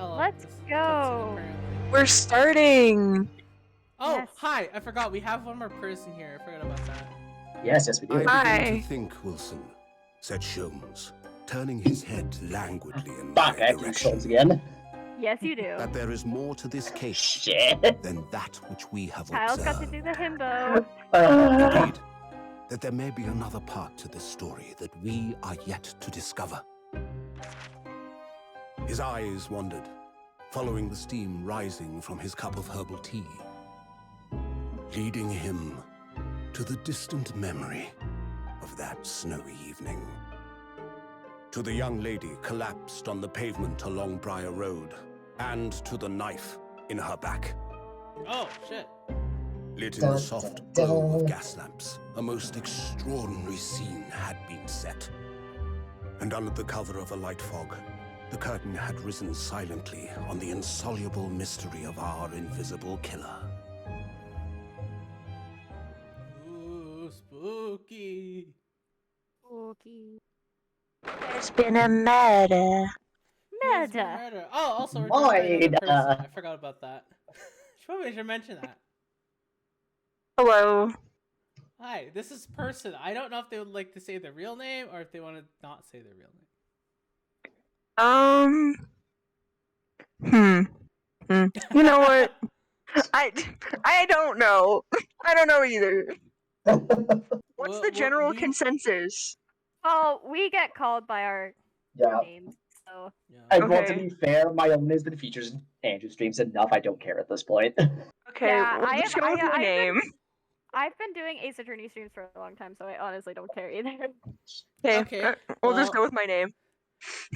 Stella. Let's This is go. cutscene, apparently. We're starting. Oh, Yes. hi! I forgot. We have one more person here. I forgot about that. Yes, we do. I begin Hi. to think, Wilson, said Sholmes, turning his head languidly in Fuck, my I have to direction, use again. Yes, you do. that there is more to this case Shit. than that which we have Kyle's got to observed. do the himbo. Indeed, that there may be another part to this story that we are yet to discover. His eyes wandered, following the steam rising from his cup of herbal tea, leading him to the distant memory of that snowy evening. To the young lady collapsed on the pavement along Briar Road, and to the knife in her back. Oh, shit. Lit in the soft glow of gas lamps, a most extraordinary scene had been set. And under the cover of a light fog, the curtain had risen silently on the insoluble mystery of our invisible killer. Ooh, spooky. Okay. There's been a murder. There's Murder. murder. Oh, also, we're joined by another Murder. person. I forgot about that. Probably should mention that. Hello. Hi, this is person. I don't know if they would like to say their real name or if they want to not say their real name. You know what? I don't know. I don't know either. What's the general consensus? Oh, we get called by our Yeah. names, so. Yeah. And well, to Okay. be fair, my own has been featured in Andrew streams enough. I don't care at this point. Okay, Yeah, we'll just go with my name. I've been doing Ace Attorney streams for a long time, so I honestly don't care either. Okay, We'll just well- go with my name.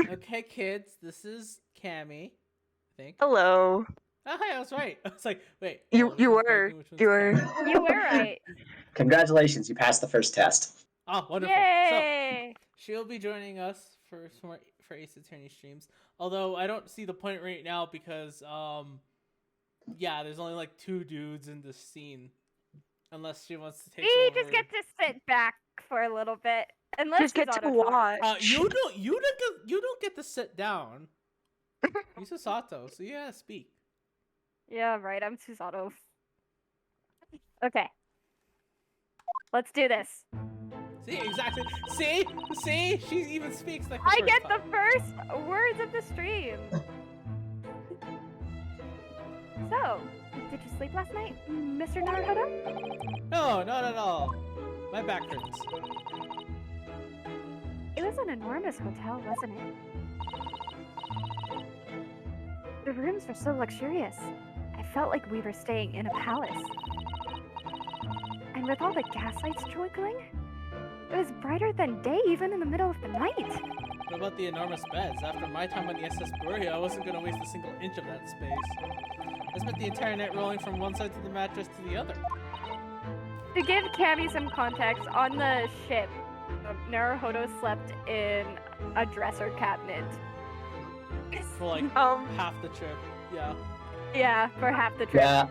Okay, kids, this is Cammy, I think. Hello. Oh, hi, I was right. I was like, wait. You this is were. blanking, which one's You were. Cammy? You were right. Congratulations, you passed the first test. Oh, wonderful. Yay! So, she'll be joining us for some more for Ace Attorney streams. Although I don't see the point right now because yeah, there's only like 2 dudes in this scene. Unless she wants to take We over. just get to sit back for a little bit. Unless Just get to Susato talks. watch. You don't get to sit down. You're Susato, so you gotta speak. Yeah, right. I'm Susato. Okay. Let's do this. See, exactly. See, she even speaks like. I first get time. the first words of the stream. So, did you sleep last night, Mr. Naruhodo? No, not at all. My back hurts. It was an enormous hotel, wasn't it? The rooms were so luxurious. I felt like we were staying in a palace. And with all the gas lights twinkling, it was brighter than day even in the middle of the night. What about the enormous beds? After my time on the SS Buria, I wasn't gonna waste a single inch of that space. I spent the entire night rolling from one side to the mattress to the other. To give Cammy some context, on the ship, Naruhodo slept in a dresser cabinet. For like half the trip. Yeah. Yeah, for half the trip. Yeah.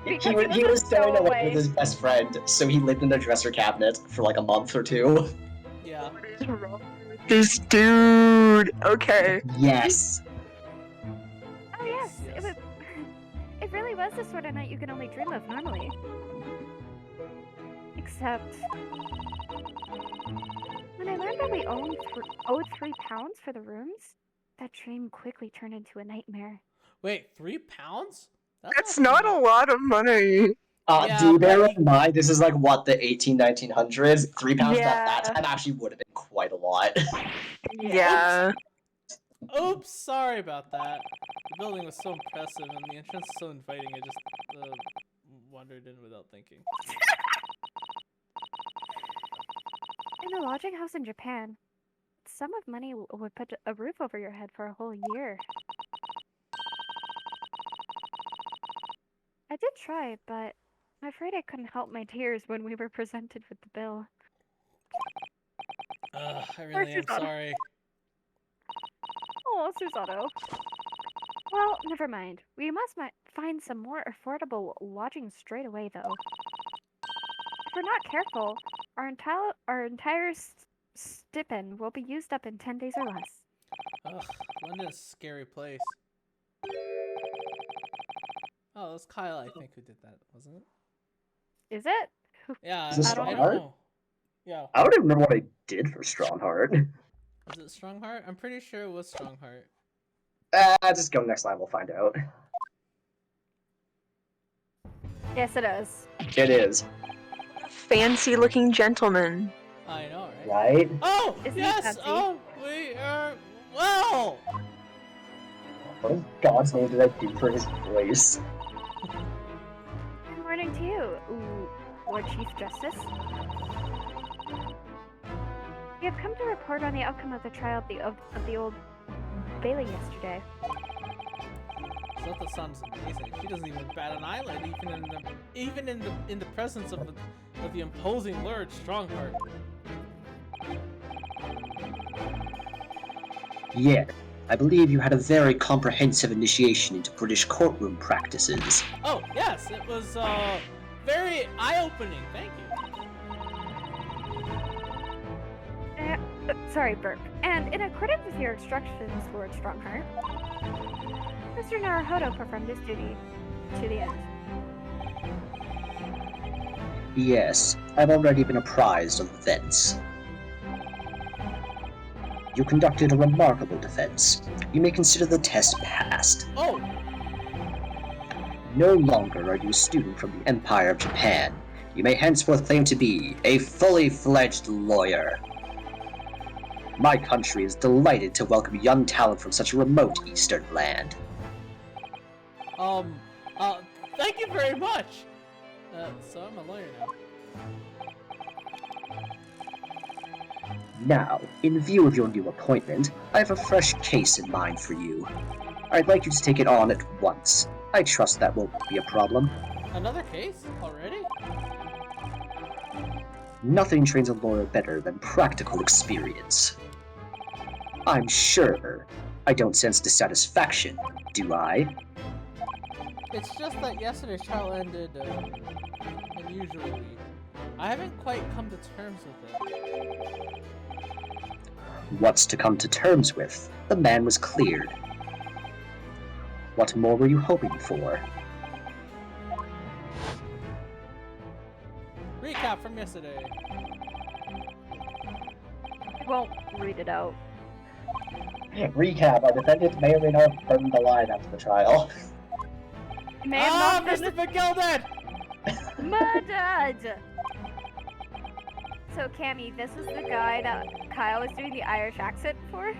Because He was stowing so away with his best friend, so he lived in a dresser cabinet for like a month or 2. Yeah. What is wrong with this dude? Okay. Yes. Oh yes, Yes. it really was the sort of night you can only dream of normally. Except when I learned that we owed £3 for the rooms, that dream quickly turned into a nightmare. Wait, £3? That's not a lot of money. Yeah, Do bear but in mind, this is like what, the 1900s? £3 Yeah. at that time actually would have been quite a lot. Yeah. Oops, sorry about that. The building was so impressive and the entrance so inviting. I just wandered in without thinking. In a lodging house in Japan, the sum of money would put a roof over your head for a whole year. I did try, but I'm afraid I couldn't help my tears when we were presented with the bill. I really am sorry. Oh, Susato. Well, never mind. We must find some more affordable lodging straight away, though. If we're not careful, our entire stipend will be used up in 10 days or less. Ugh, London's a scary place. Oh, that's Kyle, I think, who did that, wasn't it? Is it? Yeah, Is this I don't Strongheart? know. Yeah. I don't even remember what I did for Strongheart. Was it Strongheart? I'm pretty sure it was Strongheart. Just go next line, we'll find out. Yes, it is. It is. Fancy looking gentleman. I know, right? Right? Oh, Isn't he yes! fancy? Oh, we are... Well! What in God's name did I do for his voice? Good morning to you, Lord Chief Justice. We have come to report on the outcome of the trial of the old Bailey yesterday. Zelda sounds amazing. She doesn't even bat an eyelid, even in the presence of the imposing Lord Strongheart. Yeah, I believe you had a very comprehensive initiation into British courtroom practices. Oh yes, it was very eye-opening. Thank you. Sorry, burp. And in accordance with your instructions, Lord Strongheart, Mr. Naruhodo performed his duty to the end. Yes, I've already been apprised of events. You conducted a remarkable defense. You may consider the test passed. Oh, No longer are you a student from the Empire of Japan. You may henceforth claim to be a fully fledged lawyer. My country is delighted to welcome young talent from such a remote eastern land. thank you very much. So I'm a lawyer now. Now, in view of your new appointment, I have a fresh case in mind for you. I'd like you to take it on at once. I trust that won't be a problem. Another case already? Nothing trains a lawyer better than practical experience. I'm sure I don't sense dissatisfaction, do I? It's just that yesterday's trial ended unusually. I haven't quite come to terms with it. What's to come to terms with? The man was cleared. What more were you hoping for? Recap from yesterday. I won't read it out. Recap, our defendants may or may not have burned the line after the trial. May have not Mr. McGilded! been murdered! So, Cammy, this is the guy that Kyle was doing the Irish accent for?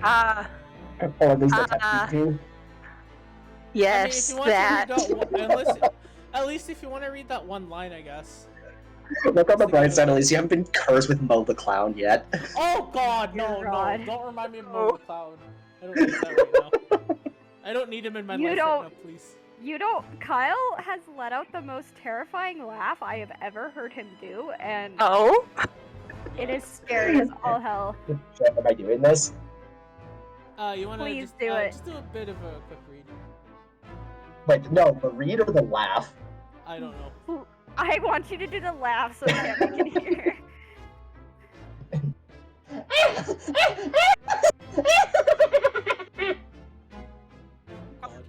Or at least attempting to. Yes, I mean, if you that. want to read that at least if you want to read that one line, I guess. Look on the bright side, at least you haven't been cursed with Mo the Clown yet. Oh God, no, Dear God. no! Don't remind me of Mo the Clown. I don't need that right now. I don't need him in my life right now, please. You don't. Kyle has let out the most terrifying laugh I have ever heard him do, and Oh? it is scary as all hell. Am I doing this? You want to Please just do it. Just do a bit of a quick read. Like, no, the read or the laugh? I don't know. I want you to do the laugh so Cammy can hear.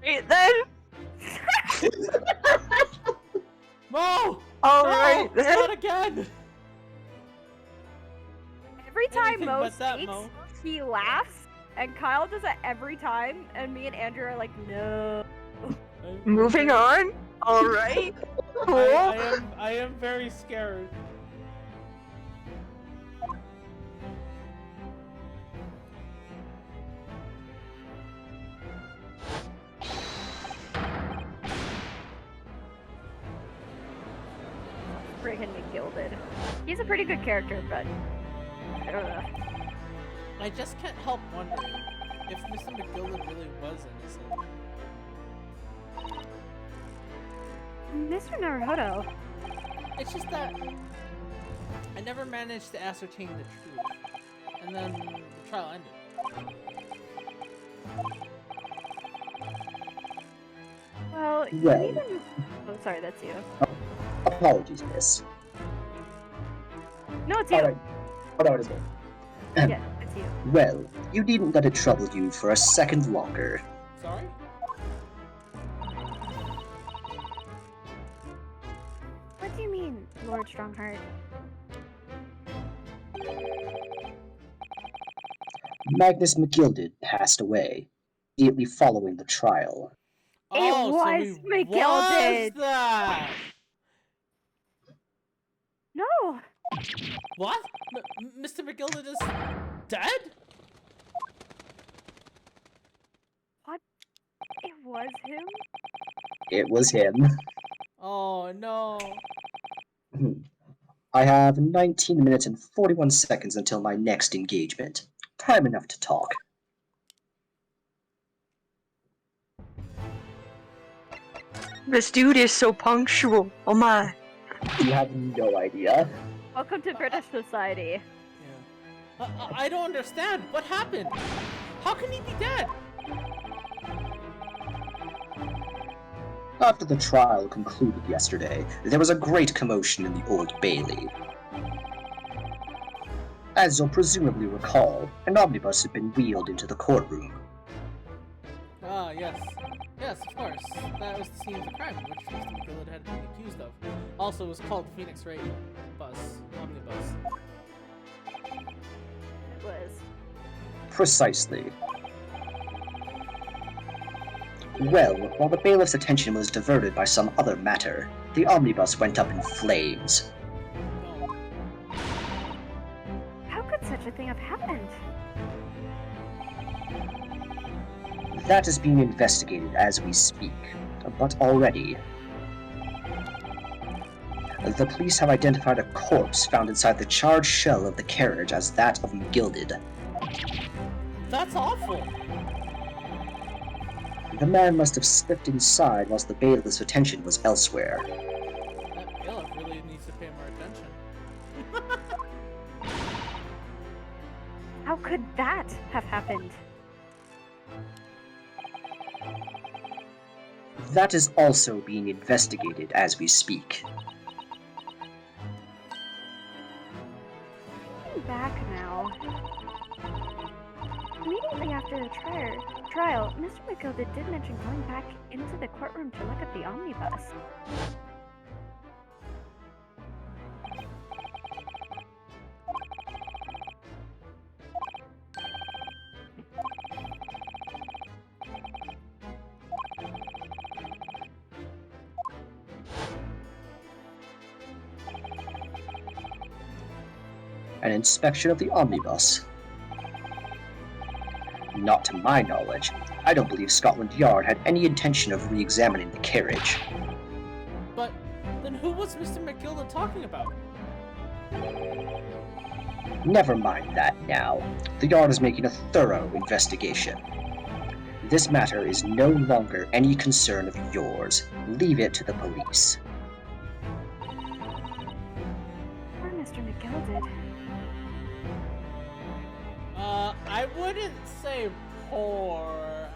Right then. Mo! Alright no, then. not again! Every time Anything Mo but that, speaks, Mo. he laughs, and Kyle does it every time, and me and Andrew are like, no. Moving on. Alright. Cool. I am very scared. Friggin' McGilded. He's a pretty good character, but I don't know. I just can't help wondering if Mr. McGilded really was innocent. Mr. Naruhodo. It's just that I never managed to ascertain the truth, and then the trial ended. Well, you Well. even... Oh, sorry, that's you. Apologies, miss. No, it's you. Alright. Oh no, it is me. Yeah, it's it's you. Well, you needn't let it trouble you for a second longer. Sorry? What do you mean, Lord Strongheart? Magnus McGilded passed away, immediately following the trial. Oh, so was he McGilded. was that! No! What? Mr. McGilded is dead? What? It was him? It was him. Oh, no. I have 19 minutes and 41 seconds until my next engagement. Time enough to talk. This dude is so punctual. Oh my. You have no idea. Welcome to British society. Yeah. I don't understand. What happened? How can he be dead? After the trial concluded yesterday, there was a great commotion in the Old Bailey. As you'll presumably recall, an omnibus had been wheeled into the courtroom. Ah, yes. Yes, of course. That was the scene of the crime, which Mr. McGillard had been accused of. Also, it was called the Phoenix Wright Omnibus. It was. Precisely. Well, while the bailiff's attention was diverted by some other matter, the omnibus went up in flames. No. How could such a thing have happened? That is being investigated as we speak, but already. The police have identified a corpse found inside the charred shell of the carriage as that of McGilded. That's awful. The man must have slipped inside whilst the bailiff's attention was elsewhere. That bailiff really needs to pay more attention. How could that have happened? That is also being investigated as we speak. Looking back now. Immediately after the trial, Mr. McGilded did mention going back into the courtroom to look at the omnibus. An inspection of the omnibus. Not to my knowledge. I don't believe Scotland Yard had any intention of re-examining the carriage. But then who was Mr. McGilded talking about? Never mind that now. The Yard is making a thorough investigation. This matter is no longer any concern of yours. Leave it to the police. Poor Mr. McGilded. I wouldn't say poor.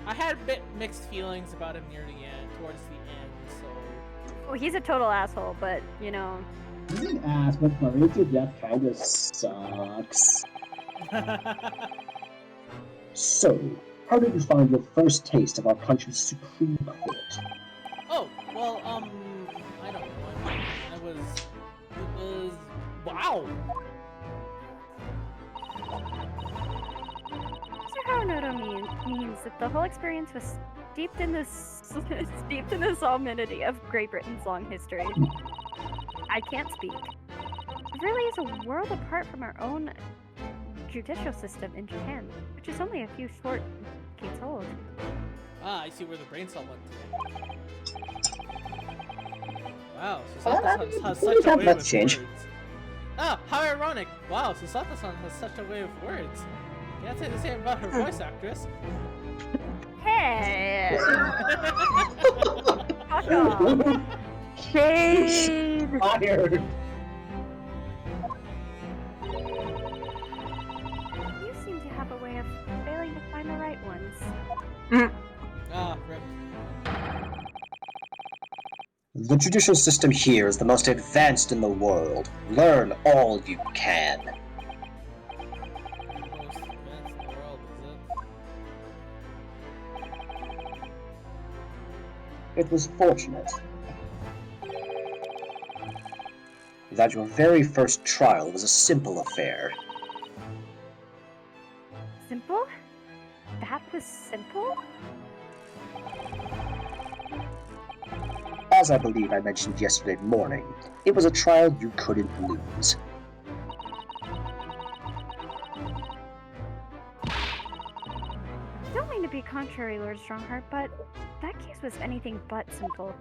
I had a bit mixed feelings about him near the end, towards the end, so... Oh, he's a total asshole, but, you know... He's an ass, but burning to death kinda sucks. So, how did you find your first taste of our country's Supreme Court? Oh, well, I don't know. It was... Wow! Mr. Harunoto means that the whole experience was steeped in the solemnity of Great Britain's long history. I can't speak. It really is a world apart from our own judicial system in Japan, which is only a few short decades old. Ah, I see where the brain cell went today. Wow, Susata-san has such a way with change. words. Ah, how ironic! Wow, Susata-san has such a way of words. Can't say the same about her voice actress. Hey! Fuck off! Shade! Fired! You seem to have a way of failing to find the right ones. Ah, rip. The judicial system here is the most advanced in the world. Learn all you can. It was fortunate that your very first trial was a simple affair. Simple? That was simple? As I believe I mentioned yesterday morning, it was a trial you couldn't lose. Don't mean to be contrary, Lord Strongheart, but that case was anything but simple.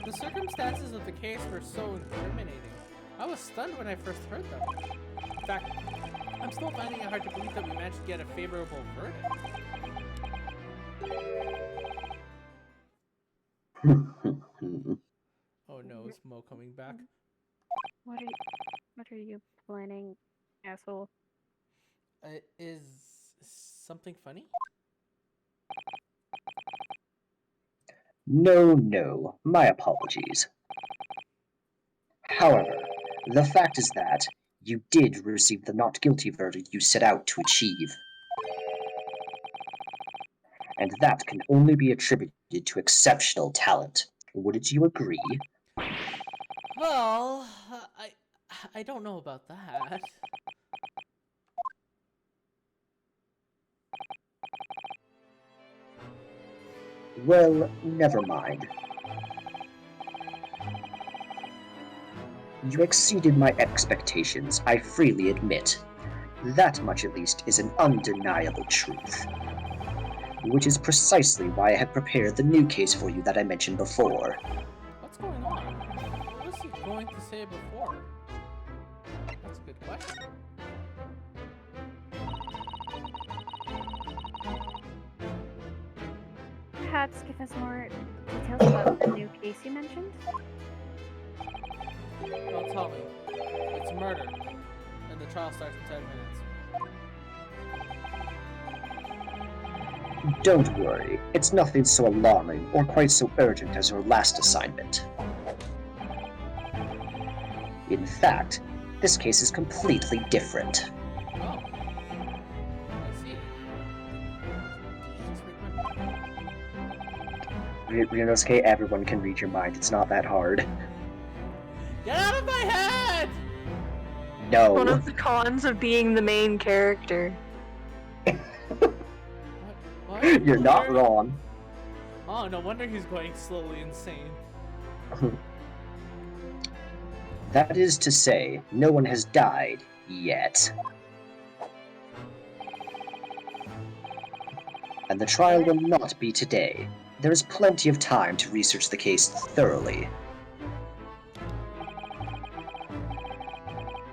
The circumstances of the case were so incriminating. I was stunned when I first heard them. In fact, I'm still finding it hard to believe that we managed to get a favorable verdict. Oh no, is Mo coming back? What are you planning, asshole? Is something funny? No, my apologies. However, the fact is that you did receive the not guilty verdict you set out to achieve. And that can only be attributed to exceptional talent. Wouldn't you agree? Well, I don't know about that. Well, never mind. You exceeded my expectations, I freely admit. That much, at least, is an undeniable truth. Which is precisely why I have prepared the new case for you that I mentioned before. What's going on? What was he going to say before? That's a good question. Perhaps give us more details about the new case you mentioned? Don't tell me. It's murder. And the trial starts in 10 minutes. Don't worry, it's nothing so alarming or quite so urgent as your last assignment. In fact, this case is completely different. Oh. I see. Ryunosuke, everyone can read your mind, it's not that hard. Get out of my head! No. One of the cons of being the main character. What? You're not wrong. Oh, no wonder he's going slowly insane. That is to say, no one has died yet. And the trial will not be today. There is plenty of time to research the case thoroughly.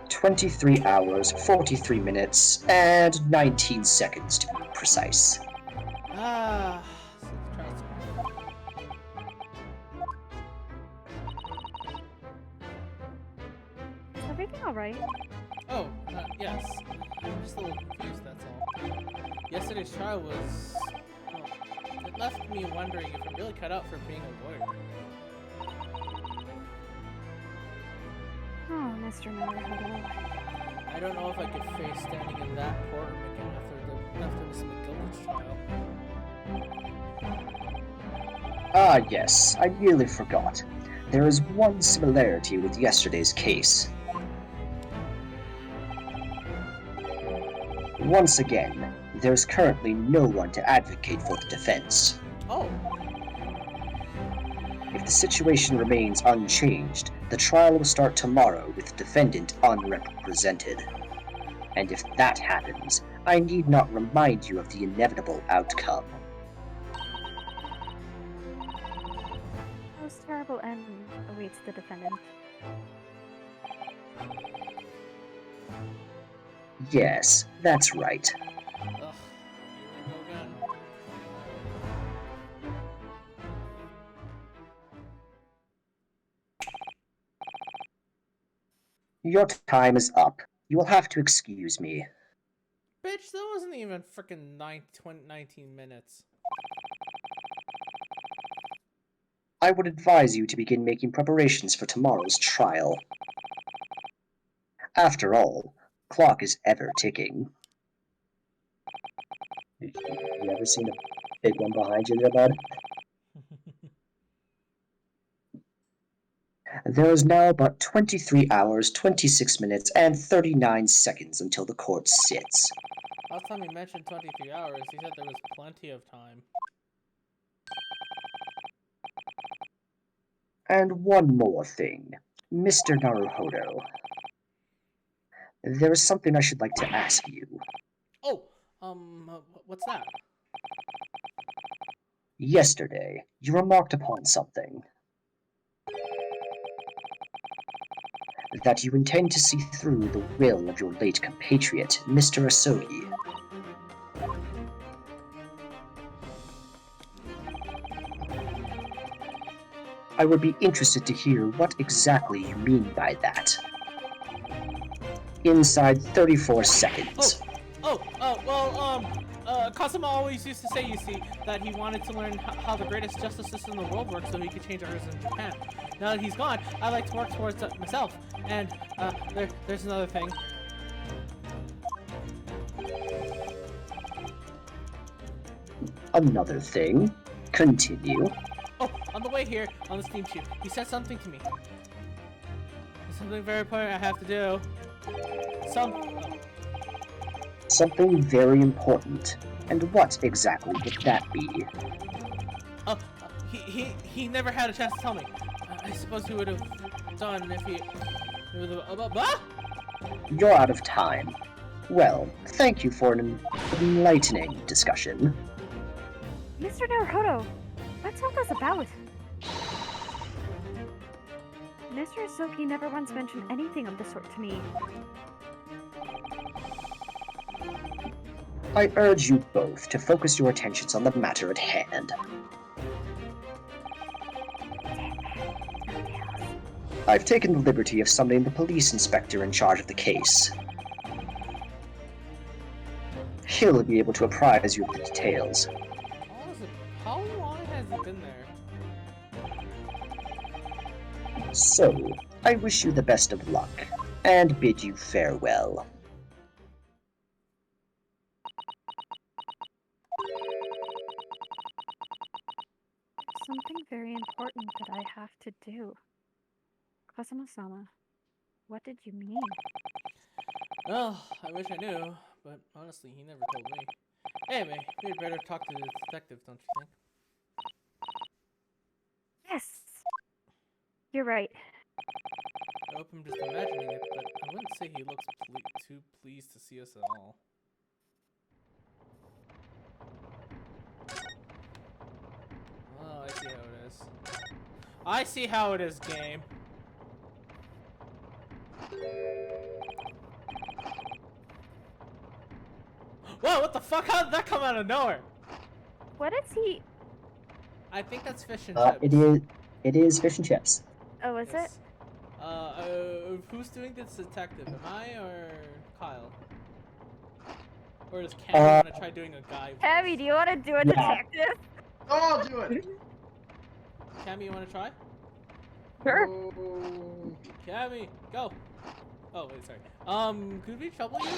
23 hours, 43 minutes, and 19 seconds to be precise. Ah, so the trial's Is everything alright? Oh, yes. I'm just a little confused, that's all. Yesterday's trial was... well, it left me wondering if I'm really cut out for being a lawyer. Oh, Mr. Naruhodo. I don't know if I could face standing in that courtroom again after Miss McGillicuddy's trial. Ah yes, I nearly forgot. There is one similarity with yesterday's case. Once again, there is currently no one to advocate for the defense. Oh, If the situation remains unchanged, the trial will start tomorrow with the defendant unrepresented. And if that happens, I need not remind you of the inevitable outcome. Most terrible end awaits the defendant. Yes, that's right. ugh. Here we go again. Your time is up. You will have to excuse me. Bitch, that wasn't even freaking 19 minutes. I would advise you to begin making preparations for tomorrow's trial. After all, clock is ever ticking. ever seen a big one behind you there, bud? There is now but 23 hours, 26 minutes, and 39 seconds until the court sits. Last time he mentioned 23 hours, he said there was plenty of time. And one more thing. Mr. Naruhodo. There is something I should like to ask you. Oh, what's that? Yesterday, you remarked upon something. That you intend to see through the will of your late compatriot, Mr. Asogi. I would be interested to hear what exactly you mean by that. Inside 34 seconds. Kazuma always used to say, you see, that he wanted to learn how the greatest justice system in the world works so he could change ours in Japan. Now that he's gone, I like to work towards that myself. And, there's another thing. Another thing? Continue. Oh, on the way here, on the steamship, he said something to me. There's something very important I have to do. Something very important. And what exactly would that be? He never had a chance to tell me. I suppose he would have done if he... You're out of time. Well, thank you for an enlightening discussion. Mr. Naruhodo, what's all this about? Mr. Asogi never once mentioned anything of the sort to me. I urge you both to focus your attentions on the matter at hand. I've taken the liberty of summoning the police inspector in charge of the case. He'll be able to apprise you of the details. How long has he been there? So, I wish you the best of luck, and bid you farewell. Something very important that I have to do. Kazuma-sama, what did you mean? Well, I wish I knew, but honestly, he never told me. Anyway, we'd better talk to the detective, don't you think? Yes! You're right. I hope I'm just imagining it, but I wouldn't say he looks too pleased to see us at all. Oh, I see how it is. I see how it is, game. Whoa, what the fuck? How did that come out of nowhere? What is he? I think that's fish and chips. It is fish and chips. Oh, is it? Who's doing this detective? Am I or Kyle? Or does Cammy want to try doing a guy voice? Cammy, do you want to do a detective? Oh, I'll do it. Cammy, you want to try? Sure. Oh. Cammy, go. Oh, wait, sorry. Could we trouble you?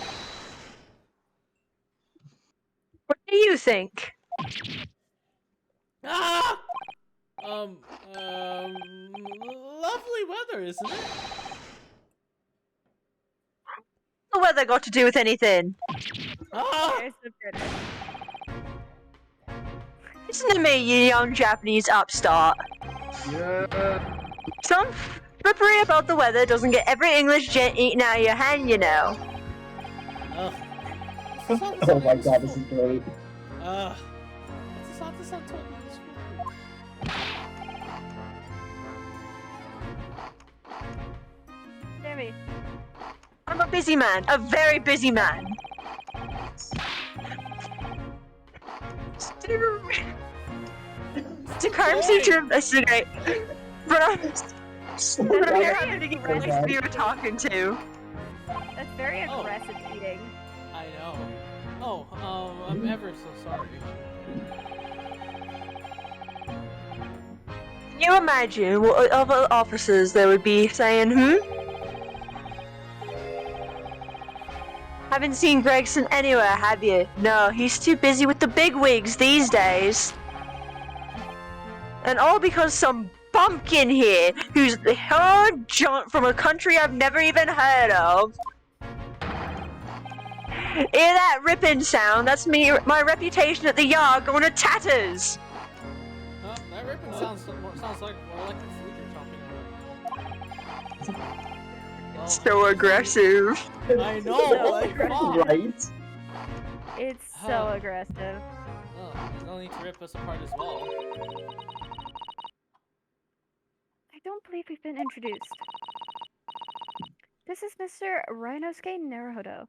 What do you think? Ah! Lovely weather, isn't it? The weather got to do with anything? Ah! There's the good. Listen to me, you young Japanese upstart. Yeah. Some frippery about the weather doesn't get every English gent eaten out of your hand, you know. Ugh. Oh my god, this is great. This sound totally useful. Cammy. I'm a busy man, a very busy man. To currency to a cigarette. But I'm here having to get ready who you were talking to. That's very aggressive eating. I know. Oh, I'm ever so sorry. Can you imagine what other officers they would be saying, Haven't seen Gregson anywhere, have you? No, he's too busy with the bigwigs these days. And all because some bumpkin here, who's the hard jaunt from a country I've never even heard of. Hear that ripping sound? That's me, my reputation at the yard going to tatters. Oh, that ripping sounds like more like the flute you're chopping on. So aggressive. I know, like, fuck. Right? It's so aggressive. Oh, they'll need to rip us apart as well. I don't believe we've been introduced. This is Mr. Rhinosuke Naruhodo,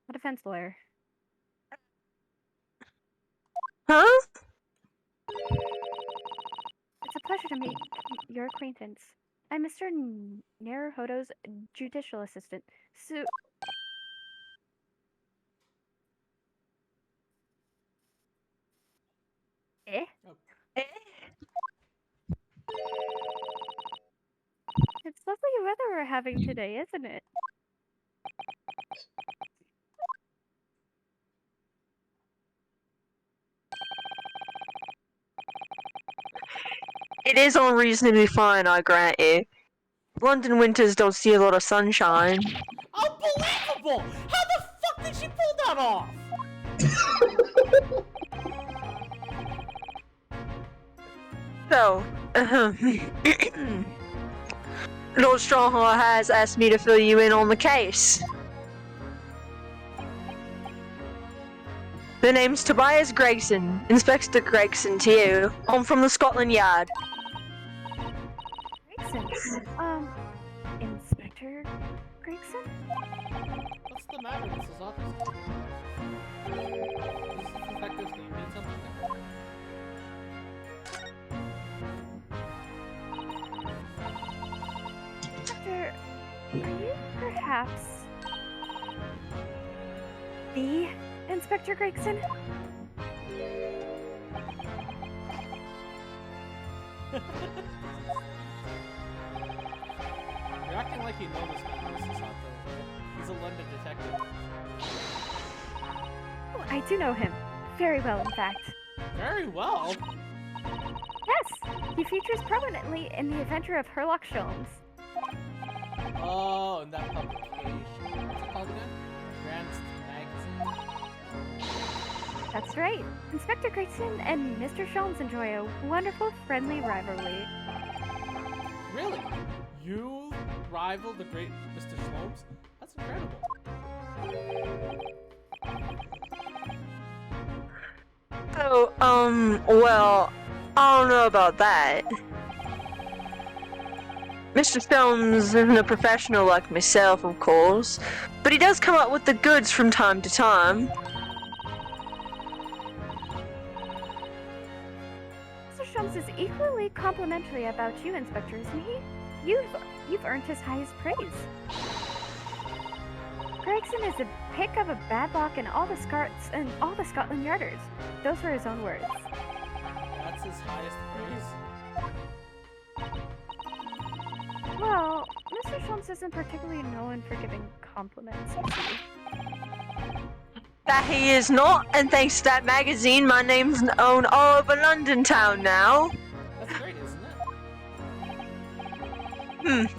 a defense lawyer. Huh? It's a pleasure to meet your acquaintance. I'm Mr. Naruhodo's judicial assistant. Eh? Eh? It's lovely weather we're having today, isn't it? It is unreasonably fine, I grant you. London winters don't see a lot of sunshine. Unbelievable! How the fuck did she pull that off? So, Lord Stronghold has asked me to fill you in on the case. The name's Tobias Gregson. Inspector Gregson to you. I'm from the Scotland Yard. Gregson. Inspector Gregson? What's the matter, Mrs. Officer? Does this detective's name mean something? Inspector, are you perhaps the Inspector Gregson? You're acting like you know this man, Mrs. Sato. He's a London detective. Oh, I do know him. Very well, in fact. Very well. Yes, he features prominently in The Adventure of Sherlock Holmes. Oh, and that publication. What's it called again? Grant's Magazine. That's right. Inspector Gregson and Mr. Sholmes enjoy a wonderful, friendly rivalry. Really? You rival the great Mr. Sholmes? That's incredible. Oh, well, I don't know about that. Mr. Sholmes isn't a professional like myself, of course, but he does come up with the goods from time to time. Mr. Sholmes is equally complimentary about you, Inspector, isn't he? You've earned his highest praise. Gregson is a pick of a bad block in all the Scotland Yarders. Those were his own words. That's his highest praise. Well, Mr. Sholmes isn't particularly known for giving compliments, you see. That he is not, and thanks to that magazine, my name's known all over London town now. That's great, isn't it?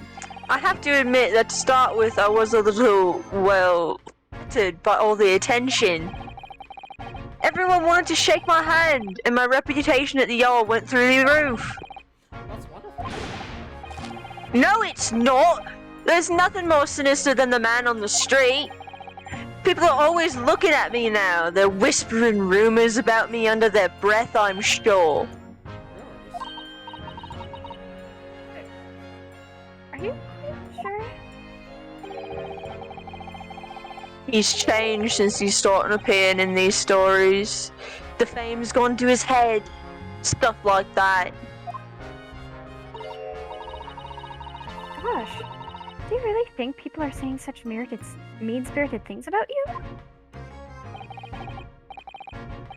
I have to admit that to start with, I was a little, well, flattered by all the attention. Everyone wanted to shake my hand, and my reputation at the yard went through the roof. That's wonderful. No, it's not! There's nothing more sinister than the man on the street. People are always looking at me now. They're whispering rumors about me under their breath, I'm sure. Are you sure? He's changed since he started appearing in these stories. The fame's gone to his head. Stuff like that. Gosh, do you really think people are saying such mean-spirited things about you?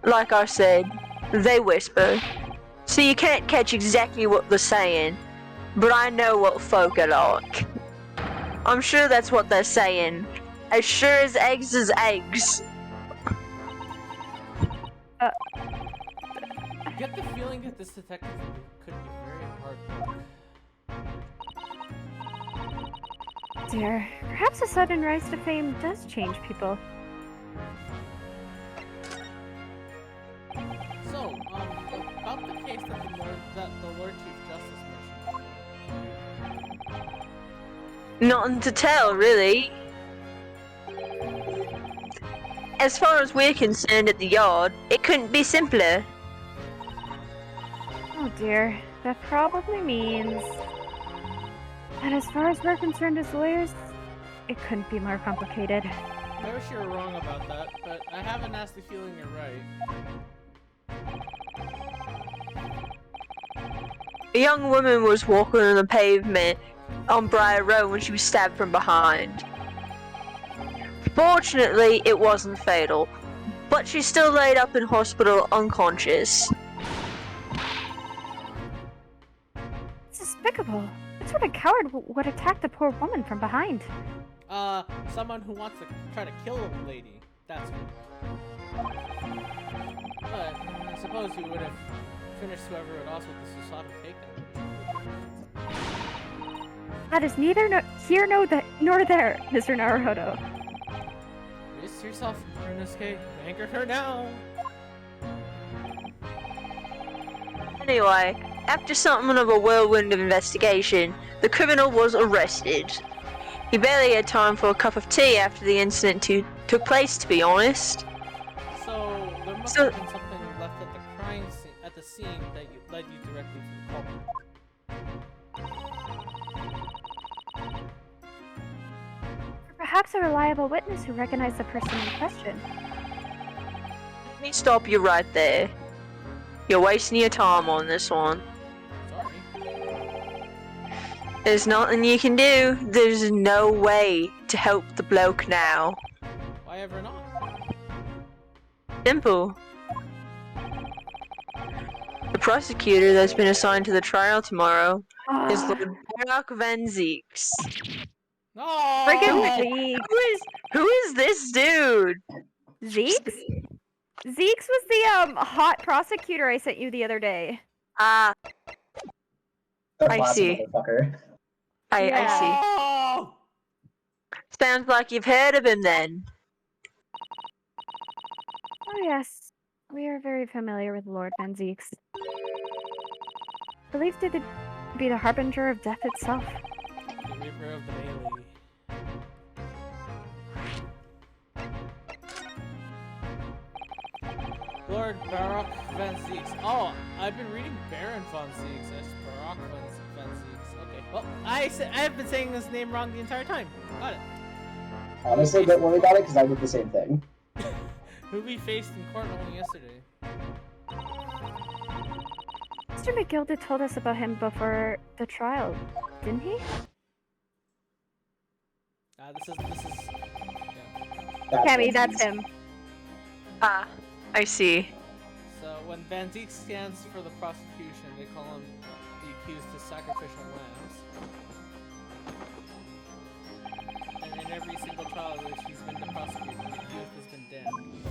Like I said, they whisper. So you can't catch exactly what they're saying. But I know what folk are like. I'm sure that's what they're saying. As sure as eggs is eggs. I get the feeling that this detective could be very hard. Dear, perhaps a sudden rise to fame does change people. So, about the case that the Lord Chief Justice mentioned. Nothing to tell, really. As far as we're concerned at the yard, it couldn't be simpler. Oh dear, that probably means that as far as we're concerned as lawyers, it couldn't be more complicated. I wish you were wrong about that, but I have a nasty feeling you're right. A young woman was walking on the pavement on Briar Road when she was stabbed from behind. Fortunately, it wasn't fatal, but she's still laid up in hospital unconscious. It's despicable. What sort of coward would attack the poor woman from behind? Someone who wants to try to kill a lady. That's what. But I suppose you would have finished whoever it was with the suicidal takedown. That is neither here nor there, Mr. Naruhodo. Brace yourself, Runosuke. Anchor her now. Anyway, after something of a whirlwind of investigation, the criminal was arrested. He barely had time for a cup of tea after the incident took place, to be honest. So there must have been something left at the crime scene, at the scene that led you directly to the culprit. Perhaps a reliable witness who recognized the person in question. Let me stop you right there. You're wasting your time on this one. Sorry. There's nothing you can do. There's no way to help the bloke now. Why ever not? Simple. The prosecutor that's been assigned to the trial tomorrow is Lord Barak Van Zeeks. No. Friggin' Zeke. Who is this dude? Zeeks? Zeeks was the hot prosecutor I sent you the other day. Ah, The I classic see. motherfucker. I Yeah. see. Oh! Sounds like you've heard of him then. Oh yes, we are very familiar with Lord Van Zeeks. Believed to be the harbinger of death itself. The Reaper of the Bailey. Lord Barak Van Zeeks. Oh, I've been reading Baron Van Zeeks. That's Barak Van Zeeks. Okay. Well, I've been saying his name wrong the entire time. Got it. Honestly, don't worry about it because I did the same thing. Who we faced in court only yesterday. Mr. McGilda told us about him before the trial, didn't he? This is. Yeah. Cammy, that's him. Ah, I see. So when Van Zeeks stands for the prosecution, they call him the accused as sacrificial lambs. And in every single trial in which he's been the prosecutor, the accused has been damned.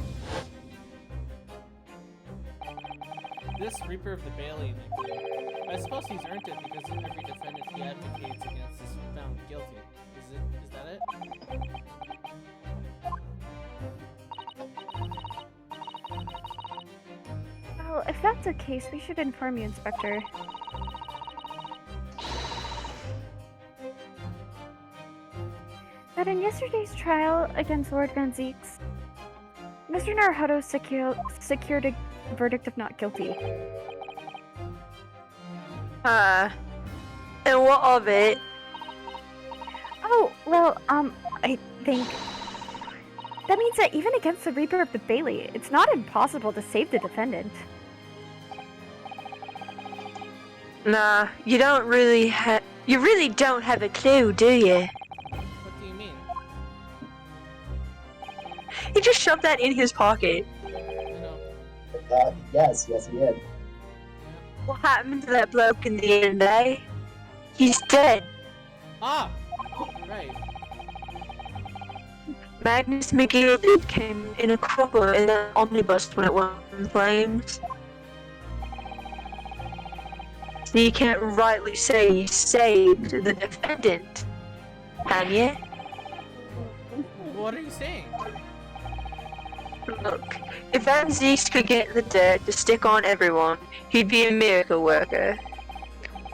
This Reaper of the Bailey nickname, I suppose he's earned it because every defendant he advocates against is found guilty. Is that it? Well, if that's the case, we should inform you, Inspector. That in yesterday's trial against Lord Van Zeeks, Mr. Naruhodo secured a verdict of not guilty. And what of it? Oh, well, I think that means that even against the Reaper of the Bailey, it's not impossible to save the defendant. Nah, you really don't have a clue, do you? What do you mean? He just shoved that in his pocket. You know, Yes, he did. What happened to that bloke in the end, eh? He's dead. ah! Right. Magnus McGilded came in a cropper in an omnibus when it went in flames. So you can't rightly say you saved the defendant, can you? What are you saying? Look, if Van Zeeks could get the dirt to stick on everyone, he'd be a miracle worker.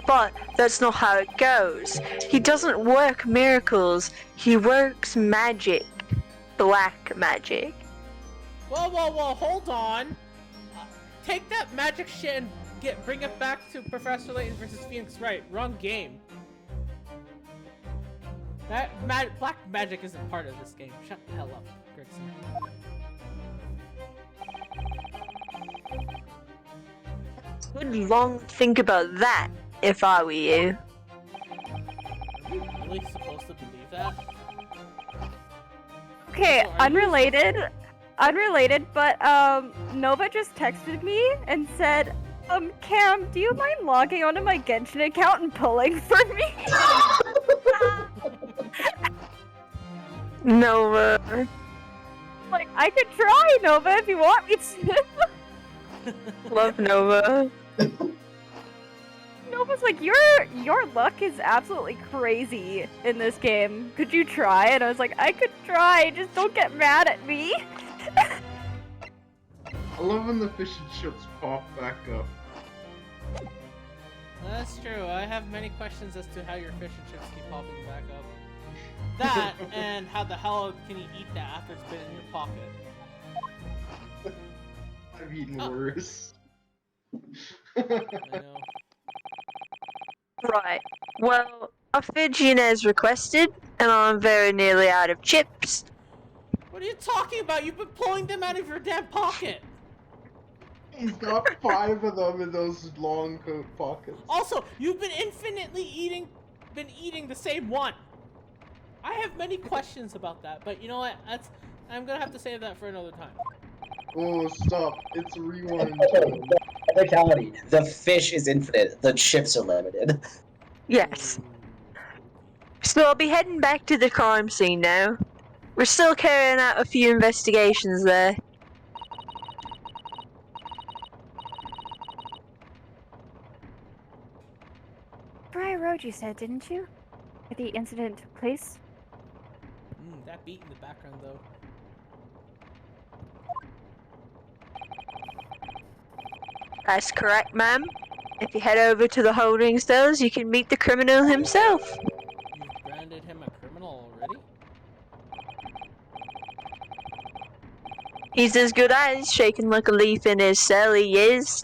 But that's not how it goes. He doesn't work miracles, he works magic. Black magic. Whoa, hold on. Take that magic shit and bring it back to Professor Layton versus Phoenix Wright. Wrong game. That black magic isn't part of this game. Shut the hell up, Gregson. Would long think about that if I were you. Are we really supposed to believe that? Okay, Oh, are you- unrelated, but Nova just texted me and said, Cam, do you mind logging onto my Genshin account and pulling for me? Nova. Like, I could try, Nova, if you want me to. Love Nova. Nova's like, your luck is absolutely crazy in this game. Could you try? And I was like, I could try, just don't get mad at me. I love when the fish and chips pop back up. That's true. I have many questions as to how your fish and chips keep popping back up. That, and how the hell can you eat that after it's been in your pocket? I've eaten Oh. worse. I know. Right. Well, a Fijian as requested, and I'm very nearly out of chips. What are you talking about? You've been pulling them out of your damn pocket! He's got 5 of them in those long coat pockets. Also, you've been infinitely eating the same one! I have many questions about that, but you know what? I'm gonna have to save that for another time. Oh, stop. It's rewind. Technicality. The fish is infinite. The chips are limited. Yes. Ooh. So I'll be heading back to the crime scene now. We're still carrying out a few investigations there. Briar Road, you said, didn't you? Where the incident took place? That beat in the background, though. That's correct, ma'am. If you head over to the holding cells, you can meet the criminal himself. You've branded him a criminal already? He's as good as shaking like a leaf in his cell, he is.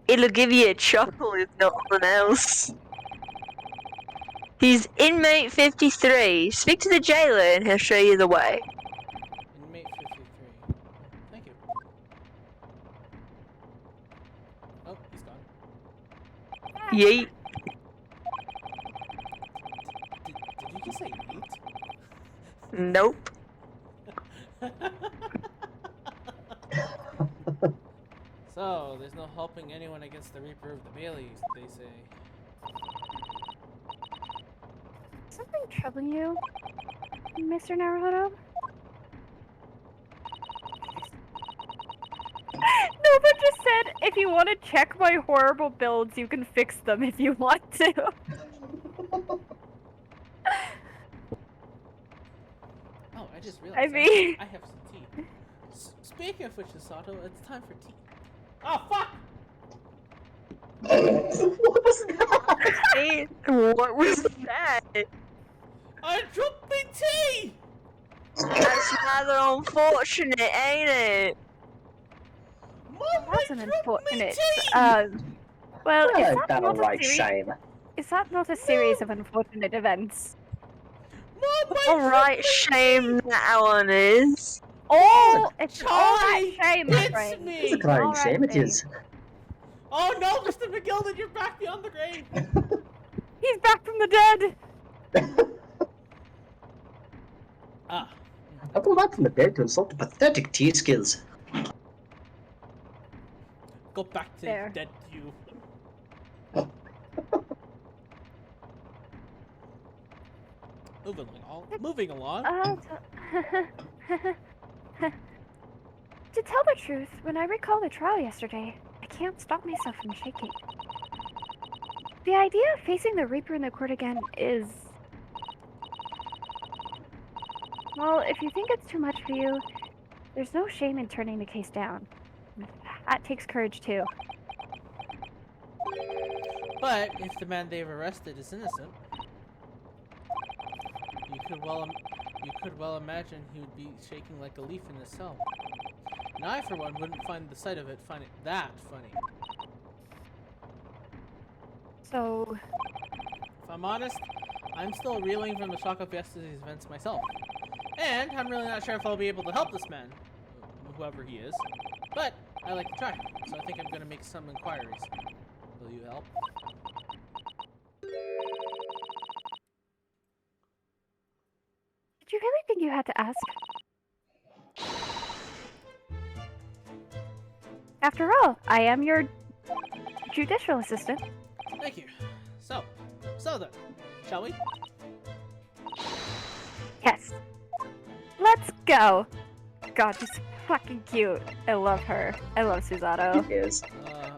It'll give you a chuckle if nothing else. He's inmate 53. Speak to the jailer and he'll show you the way. Inmate 53. Thank you. Oh, he's gone. Yeet. Did you just say yeet? Nope. So, there's no helping anyone against the Reaper of the Baileys, they say. Something troubling you, Mr. Naruto? Nova just said, if you want to check my horrible builds, you can fix them if you want to. Oh, I just realized I mean- I have some tea. Speaking of which, Sato, it's time for tea. Oh, fuck! What was that? What was that? I dropped my tea! That's rather unfortunate, ain't it? Mom, That's I an dropped my unfortunate. tea! Well, is Ain't that that a not right a series? shame? Is that not a series of unfortunate events? Mom, I Alright, dropped my shame tea! that one is. Oh, it's an alright Charlie shame, my hits friend. me! It's a crying Alright, shame, it babe. is. Oh no, Mr. McGilden, you're back beyond the grave! He's back from the dead! Ah. I pulled out from the dead to insult the pathetic tea skills. Go back to There. dead you. Moving along. To tell the truth, when I recall the trial yesterday, I can't stop myself from shaking. The idea of facing the Reaper in the court again is... Well, if you think it's too much for you, there's no shame in turning the case down. That takes courage, too. But if the man they've arrested is innocent, you could well imagine he would be shaking like a leaf in his cell. And I, for one, wouldn't find the sight of it that funny. So... If I'm honest, I'm still reeling from the shock of yesterday's events myself. And I'm really not sure if I'll be able to help this man, whoever he is. But I like to try, so I think I'm gonna make some inquiries. Will you help? Did you really think you had to ask? After all, I am your judicial assistant. Thank you. So then, shall we? Yes. Let's go. God, she's fucking cute. I love her. I love Susato. He is.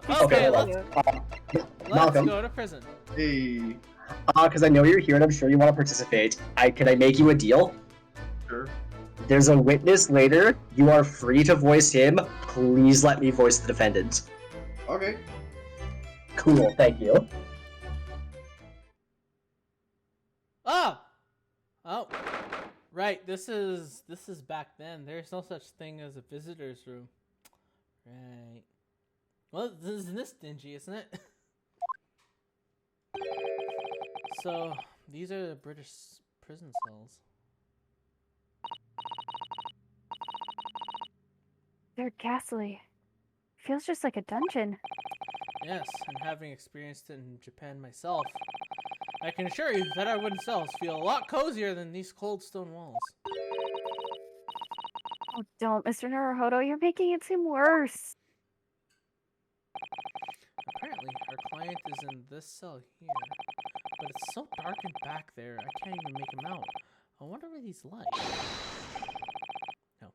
Okay, Okay, let's Malcolm. go to prison. Hey. Because I know you're here and I'm sure you want to participate. Can I make you a deal? Sure. There's a witness later. You are free to voice him. Please let me voice the defendant. Okay. Cool, thank you. Oh, right. This is back then. There's no such thing as a visitor's room. Right. Well, isn't this dingy, isn't it? So these are the British prison cells. They're ghastly. Feels just like a dungeon. Yes, and having experienced it in Japan myself, I can assure you that our wooden cells feel a lot cozier than these cold stone walls. Oh, don't, Mr. Naruhodo. You're making it seem worse. Apparently, our client is in this cell here, but it's so dark and back there, I can't even make him out. I wonder what he's like. No.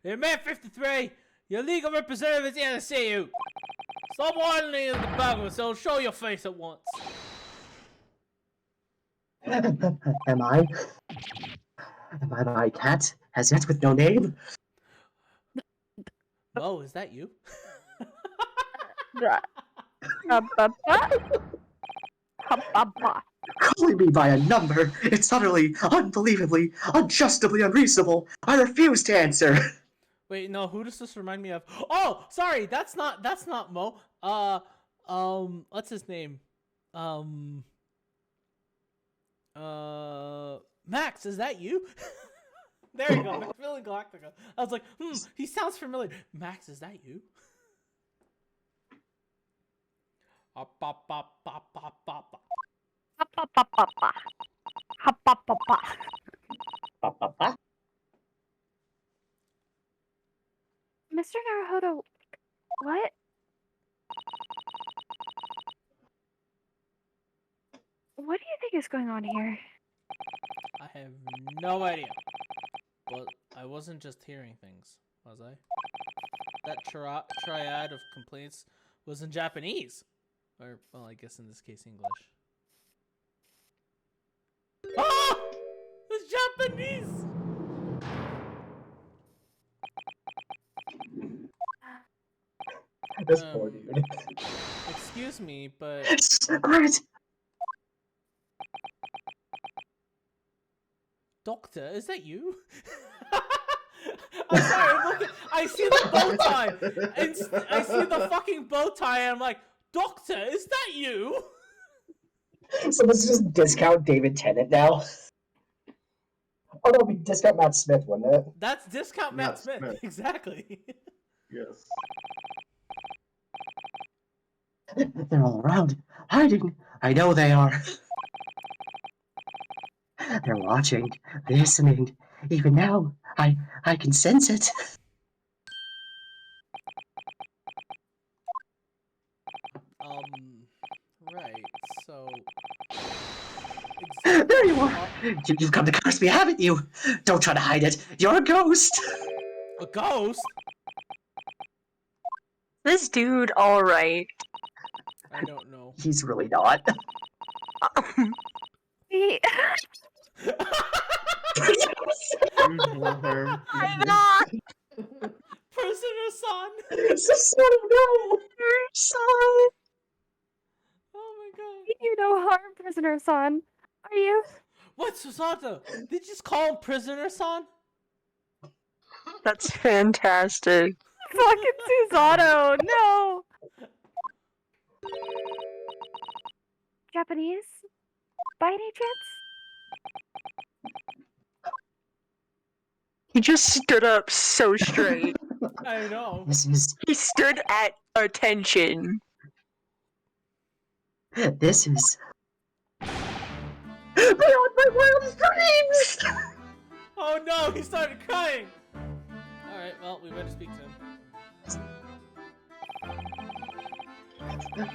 Hey, man 53! Your legal representative is here to see you! Stop whining in the back of the cell, show your face at once! Am I? Am I my cat? As yet with no name? Mo, is that you? Calling me by a number. It's utterly, unbelievably, unjustably unreasonable. I refuse to answer. Wait, no, who does this remind me of? Oh, sorry, that's not Mo. What's his name? Max, is that you? There you go, Maximilian Galactica. I was like, he sounds familiar. Max, is that you? Mr. Naruhodo, what? What do you think is going on here? I have no idea. But I wasn't just hearing things, was I? That triad of complaints was in Japanese. Or, well, I guess in this case, English. Ah! It's Japanese! This poor dude. Excuse me, but... Quiet! Doctor, is that you? I'm sorry, I see the bow tie! I see the fucking bow tie and I'm like, Doctor, is that you? So this is just discount David Tennant now? Oh no, we discount Matt Smith, wouldn't it? That's discount Matt Smith. Exactly. Yes. They're all around, hiding. I know they are. They're watching, listening. Even now, I can sense it. Right, so... There you are. You've come to curse me, haven't you? Don't try to hide it. You're a ghost. A ghost? This dude, alright. I don't know. He's really not. He- I'm not! Prisoner son! Son of no. Sorry. Oh my god. you no harm, prisoner son. Are you? What, Susato? Did you just call him prisoner son? That's fantastic. Fucking Susato, no! Japanese? By any chance? He just stood up so straight. I know. This is He stood at attention. beyond my wildest dreams. Oh no, he started crying! Alright, well, we better speak to him.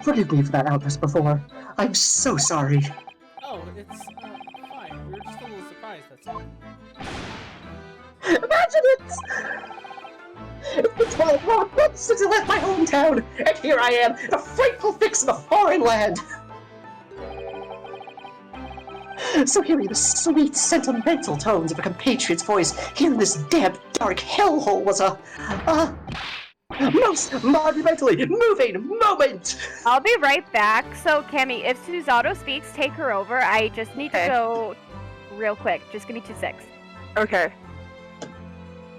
Forgive me for that outburst before. I'm so sorry. Oh, it's, fine. We were just a little surprised, that's all. Imagine it! It's been 12 long months since I left my hometown, and here I am, in a frightful fix in a foreign land. So hearing the sweet, sentimental tones of a compatriot's voice here in this damp, dark hellhole was a most monumentally moving moment! I'll be right back. So, Cammy, if Susato speaks, take her over. I just need Okay. to go real quick. Just give me 2 secs. Okay.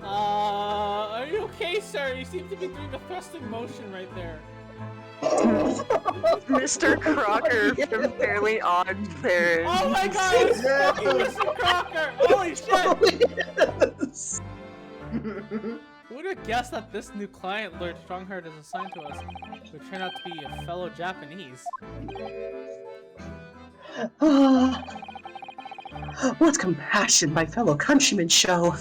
Are you okay, sir? You seem to be doing a thrusting motion right there. Mr. Crocker from Fairly Odd Parents. Oh my god, it's fucking Mr. Crocker! Holy shit! Yes. Who would have guessed that this new client Lord Strongheart is assigned to us would turn out to be a fellow Japanese? What compassion my fellow countrymen show.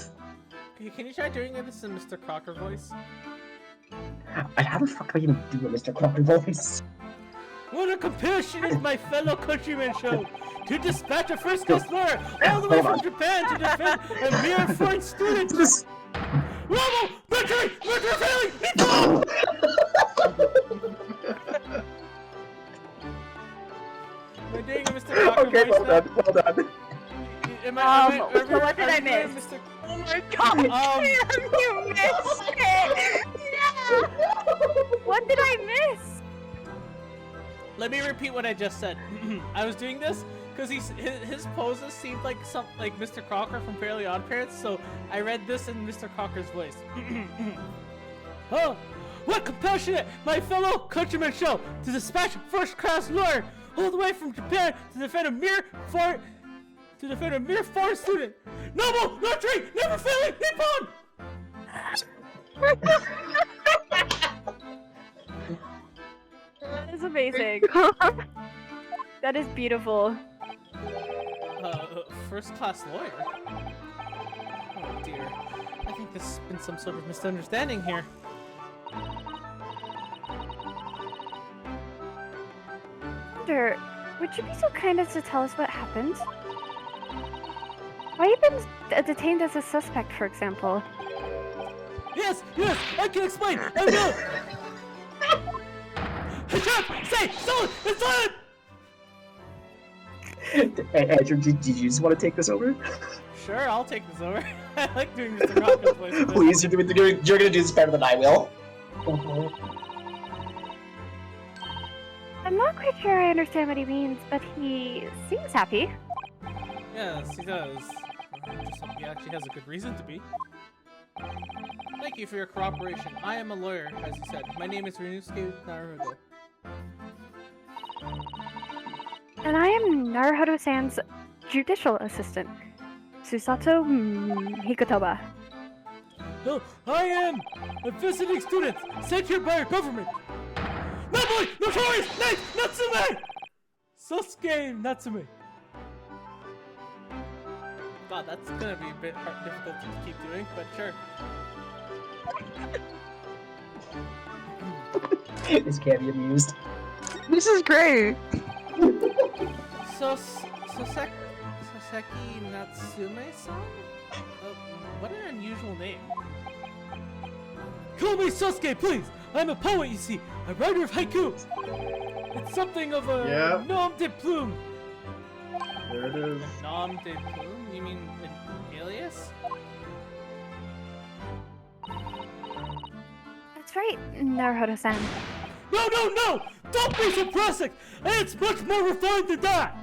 Can you try doing this in Mr. Crocker voice? How the fuck do I even do a Mr. Crocker voice? What a compassionate my fellow countrymen show! To dispatch a first-class lawyer all the way Hold from on. Japan to defend a mere foreign student! This- Robo! Mercury! Mercury failing! Nippon! Am I doing a Mr. Crocker Okay, voice well now? done, well done. So what did I miss? Mr. Oh my god, Sam, you missed it! Yeah! What did I miss? Let me repeat what I just said. I was doing this because his poses seemed like Mr. Crocker from Fairly Odd Parents, so I read this in Mr. Crocker's voice. Oh, what compassionate my fellow countrymen show to dispatch a first-class lawyer all the way from Japan to defend a mere foreign student. Noble, not tree, never failing, Nippon! That is amazing. That is beautiful. First-class lawyer? Oh dear. I think there's been some sort of misunderstanding here. Wonder, would you be so kind as to tell us what happened? Why you been detained as a suspect, for example? Yes, I can explain. I will. Hijab, stay, silent, it's silent. Andrew, did you just want to take this over? Sure, I'll take this over. I like doing Mr. Crocker's voice. for this. Please, you're gonna do this better than I will. I'm not quite sure I understand what he means, but he seems happy. Yes, he does. I just hope he actually has a good reason to be. Thank you for your cooperation. I am a lawyer, as you said. My name is Ryunosuke Naruto. And I am Naruhodo-san's judicial assistant, Susato Hikotoba. No, I am a visiting student sent here by our government. No boy, notorious knight Natsume! Sasuke Natsume. God, that's gonna be a bit difficult to keep doing, but sure. This can't be amused. This is great. Soseki Natsume-san? What an unusual name. Call me Sosuke, please! I'm a poet, you see, a writer of haiku! It's something of a nom de plume! There it is. Nom de plume? You mean an alias? That's right, Naruto-san. No, no, no! Don't be so plastic! It's much more refined than that!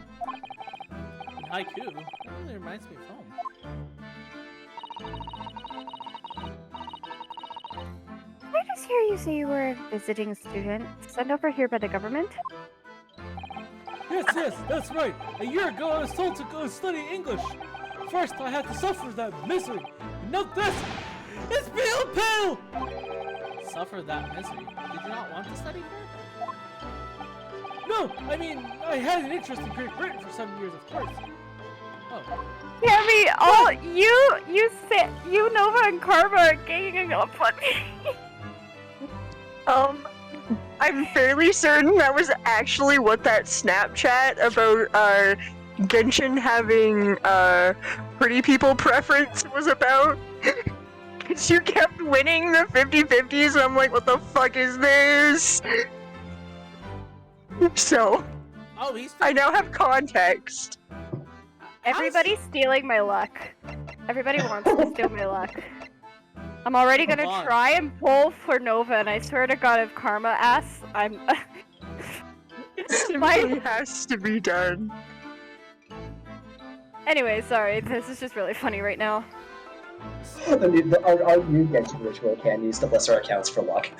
Haiku? That really reminds me of home. Did I just hear you say you were a visiting student sent over here by the government? Yes, that's right. A year ago I was told to go study English. First I had to suffer that misery. And now this! It's pale pale! Suffer that misery? Did you not want to study here? No, I mean, I had an interest in Great Britain for some years, of course. Oh. Yeah, you, Nova, and Karma are ganging up on me. I'm fairly certain that was actually what that Snapchat about Genshin having pretty people preference was about. Cause you kept winning the 50-50s and I'm like, what the fuck is this? So, I now have context. Everybody's stealing my luck. Everybody wants to steal my luck. I'm already gonna try and pull for Nova, and I swear to God, if Karma asks, I'm. It simply has to be done. Anyway, sorry, this is just really funny right now. Our new Genshin ritual can use to bless our accounts for luck.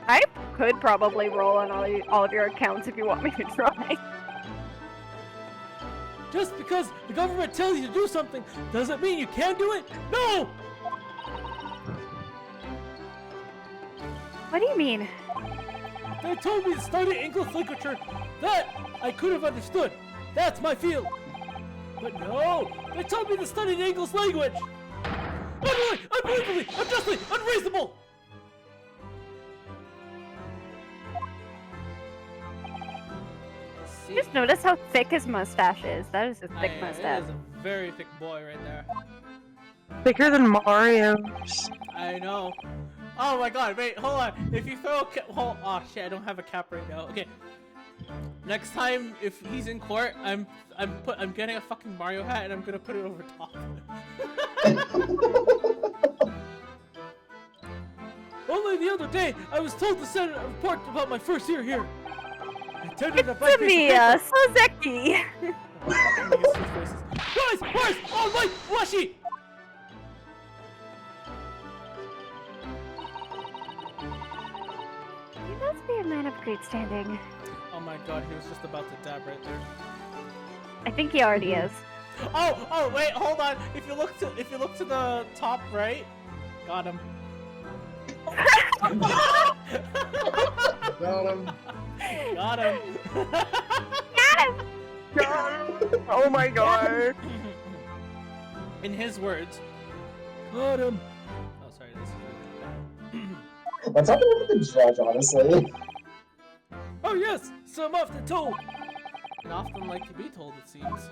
I could probably roll on all of your accounts if you want me to try. Just because the government tells you to do something doesn't mean you can do it? No! What do you mean? They told me to study English literature. That I could have understood. That's my field. But no, they told me to study the English language. Utterly, unbelievably, unjustly, unreasonable. Just notice how thick his mustache is. That is a thick mustache. It is a very thick boy right there. Thicker than Mario's. I know. Oh my God! Wait, hold on. If you throw a oh shit! I don't have a cap right now. Okay. Next time, if he's in court, I'm getting a fucking Mario hat and I'm gonna put it over top. Only the other day, I was told to send a report about my first year here. It's me, Soseki! Guys! Oh my Washi! You must be a man of great standing. Oh my God, he was just about to dab right there. I think he already is. Oh wait, hold on. If you look to the top right, got him. Got him. Got him. Oh my God. In his words, got him. Oh, sorry, this is What's happening with the judge, honestly? Oh yes, so I'm often told. And often like to be told, it seems.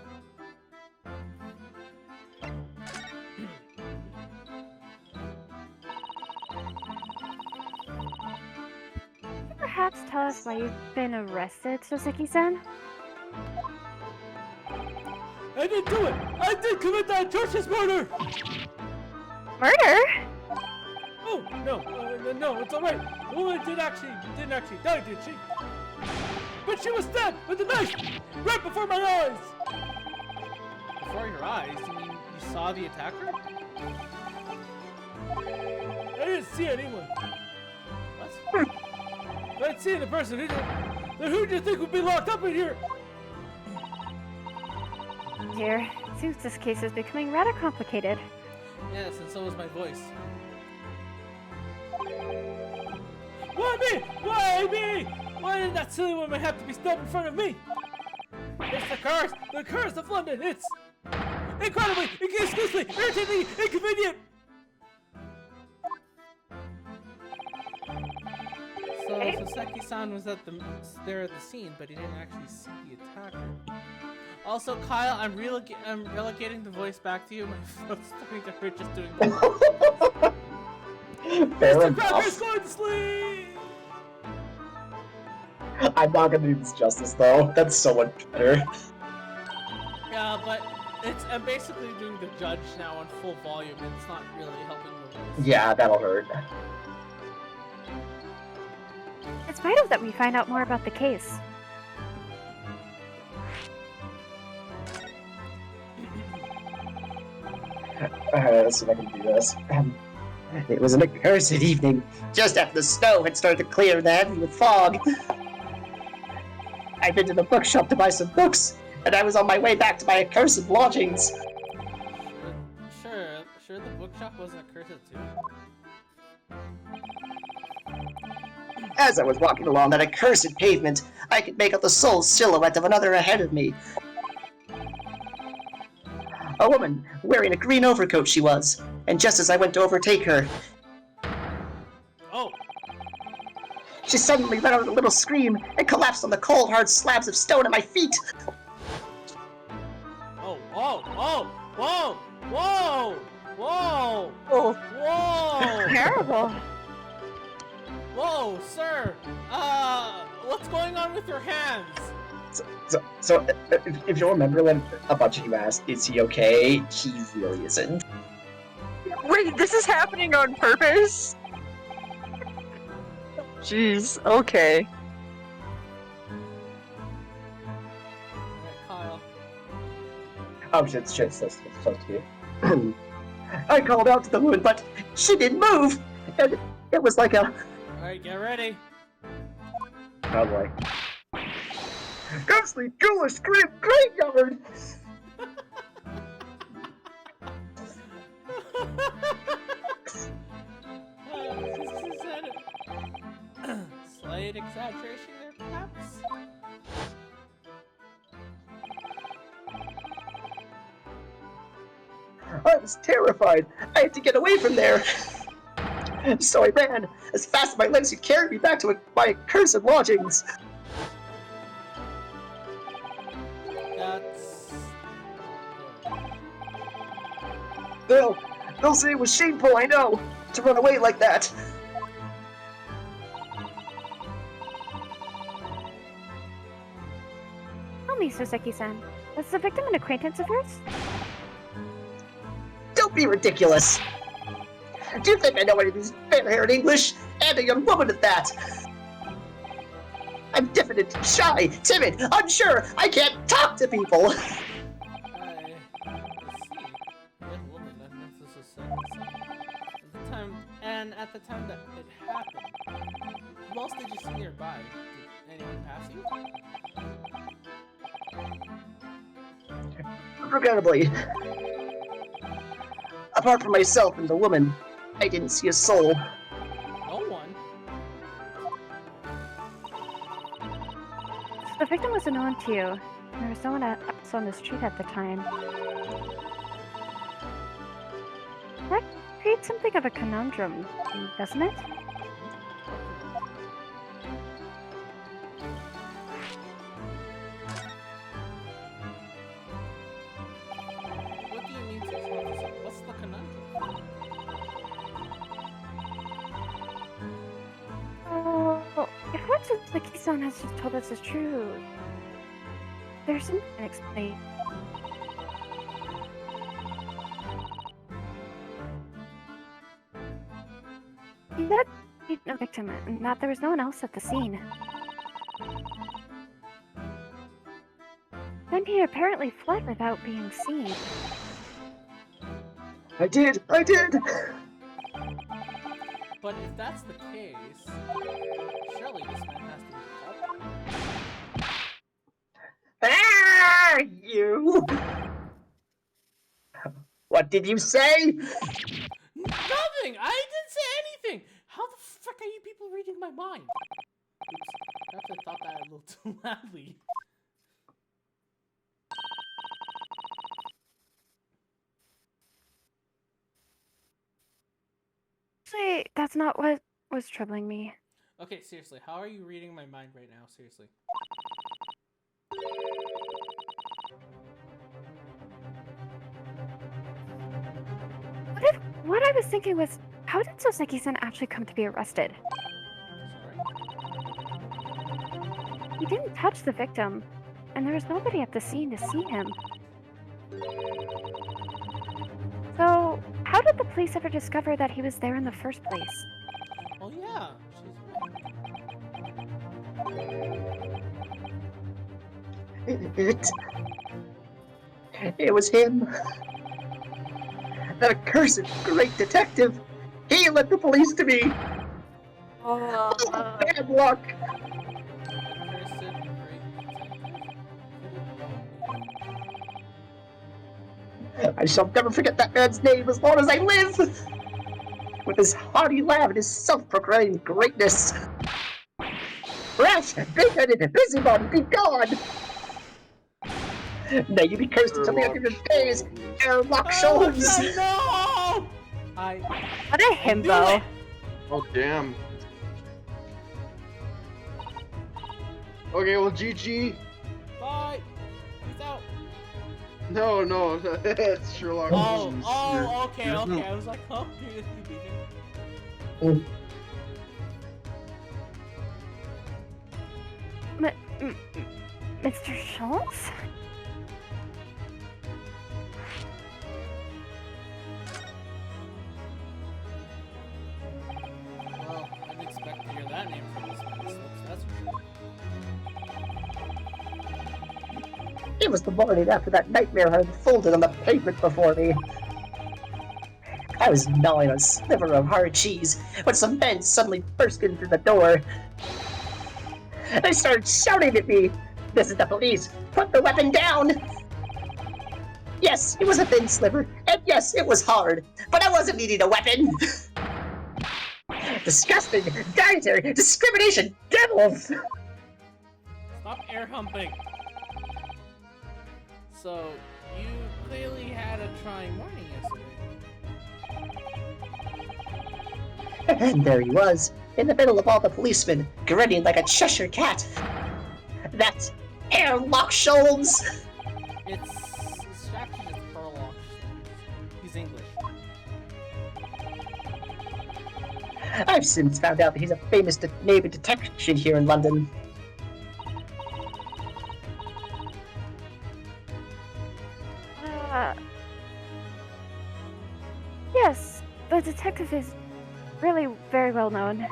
Perhaps tell us why you've been arrested, Soseki-san? I didn't do it! I did commit that atrocious murder! Murder? Oh, no, it's alright. The woman didn't actually die, did she? But she was stabbed with a knife! Right before my eyes! Before your eyes? You mean you saw the attacker? I didn't see anyone. What? If I'd seen the person, then who do you think would be locked up in here? Dear, it seems this case is becoming rather complicated. Yes, and so is my voice. Why me? Why me? Why did that silly woman have to be stabbed in front of me? It's the curse of London. It's incredibly, exclusively, irritatingly inconvenient. So Soseki-san was there at the scene, but he didn't actually see the attacker. Also, Kyle, I'm relegating the voice back to you. My throat's starting to hurt just doing the Fair Mr. Cracker's enough. going to sleep! I'm not gonna do this justice though. That's so much better. Yeah, but I'm basically doing the judge now on full volume, and it's not really helping the voice. Yeah, that'll hurt. It's vital that we find out more about the case. Alright, let's see if I can do this. It was an accursed evening, just after the snow had started to clear and the heavy with fog. I'd been to the bookshop to buy some books, and I was on my way back to my accursed lodgings. Sure the bookshop wasn't a curse too. As I was walking along that accursed pavement, I could make out the sole silhouette of another ahead of me. A woman, wearing a green overcoat she was, and just as I went to overtake her, Oh! she suddenly let out a little scream and collapsed on the cold, hard slabs of stone at my feet. Oh! Whoa! Whoa! Whoa! Whoa! Oh, Whoa! Terrible. Whoa, sir! What's going on with your hands? So if you'll remember when a bunch of you asked, is he okay? He really isn't. wait, this is happening on purpose? Jeez, okay. Alright, Kyle. Oh shit, that's close to you. I called out to the woman, but she didn't move! And it was like a... Alright, get ready. Oh boy. Ghostly, ghoulish, grim graveyard! Is that a slight exaggeration there, perhaps? I was terrified. I had to get away from there. So I ran as fast as my legs could carry me back to my accursed lodgings. That's... They'll say it was shameful, I know, to run away like that. Tell me, Soseki-san, was the victim an acquaintance of yours? Don't be ridiculous. Do you think I know any of these fair-haired English? And a young woman at that. I'm diffident, shy, timid, unsure. I can't talk to people. I see. Young woman, this is so at the time that it happened, who else did you see nearby? Did anyone pass you? Regrettably. Apart from myself and the woman, I didn't see a soul. No one. So the victim was unknown to you. There was no one else on the street at the time. That creates something of a conundrum, doesn't it? What do you mean, Soseki? What's the conundrum? Oh, if what Soseki-san has just told us is true, there's something to explain. That no victim, and that there was no one else at the scene. Then he apparently fled without being seen. I did! But if that's the case, surely this man has to be culpable. Ah, you! What did you say? Nothing! I didn't say anything! How the frick are you people reading my mind? Oops. Perhaps I thought that a little too loudly. Actually, that's not what was troubling me. Okay, seriously, how are you reading my mind right now? Seriously. was thinking was, how did Soseki-san actually come to be arrested? He didn't touch the victim, and there was nobody at the scene to see him. So, how did the police ever discover that he was there in the first place? Oh yeah, It was him. That accursed great detective. He led the police to me. Bad luck. I shall never forget that man's name as long as I live. With his hearty laugh and his self-proclaimed greatness. Rash, big-headed, busybody, be gone! May you be cursed until the end of your days, Airlock Sholmes! No! What a himbo. Oh damn. Okay, well GG. Bye. Peace out. No, it's Sherlock Holmes. Okay. I was like, oh, you beat him. Mr. Schultz? Well, I didn't expect to hear that name from this man's lips, that's for sure. It was the morning after that nightmare had unfolded on the pavement before me. I was gnawing a sliver of hard cheese when some men suddenly burst in through the door. They started shouting at me, "This is the police! Put the weapon down!" Yes, it was a thin sliver, and yes, it was hard, but I wasn't needing a weapon! Disgusting! Dietary! Discrimination! Devils! Stop air humping. So, you clearly had a trying morning yesterday. And there he was, in the middle of all the policemen, grinning like a Cheshire cat. That's Airlock Sholmes! It's distraction is Perlock. He's English. I've since found out that he's a famous name of detection here in London. Yes, the detective is really very well known.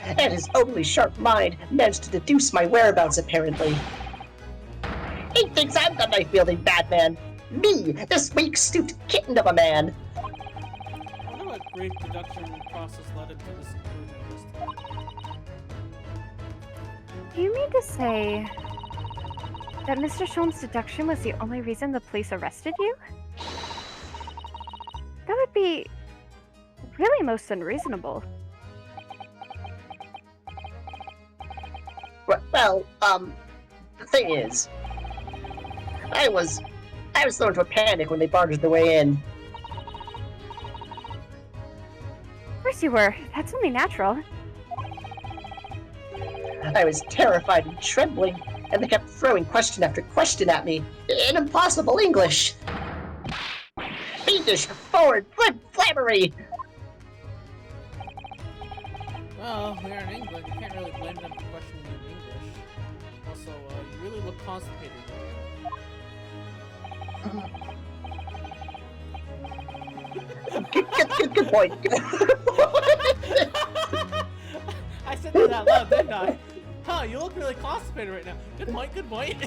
And his overly sharp mind managed to deduce my whereabouts, apparently. He thinks I'm the knife-wielding bad man. Me, this weak-stooped kitten of a man. I wonder what brief deduction process led him to this conclusion this time. Do you mean to say that Mr. Sholmes' deduction was the only reason the police arrested you? That would be really most unreasonable. Well, the thing is, I was thrown into a panic when they barged their way in. Of course you were. That's only natural. I was terrified and trembling, and they kept throwing question after question at me in impossible English. Fiendish, forward, flabbery! Well, we are in England. You can't really blame them for questioning you in English. Also, you really look constipated right Good point. I said that out loud, didn't I? Huh, you look really constipated right now. Good point, good point.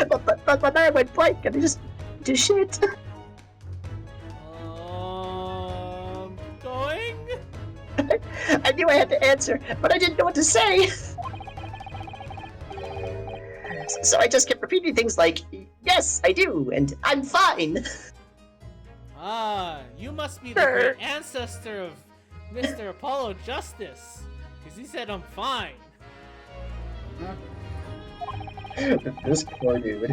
but then I went blank and I just did shit. Going? I knew I had to answer, but I didn't know what to say. So I just kept repeating things like, "Yes, I do, and I'm fine." Ah, you must be the great ancestor of Mr. Apollo Justice. Because he said I'm fine. This poor dude.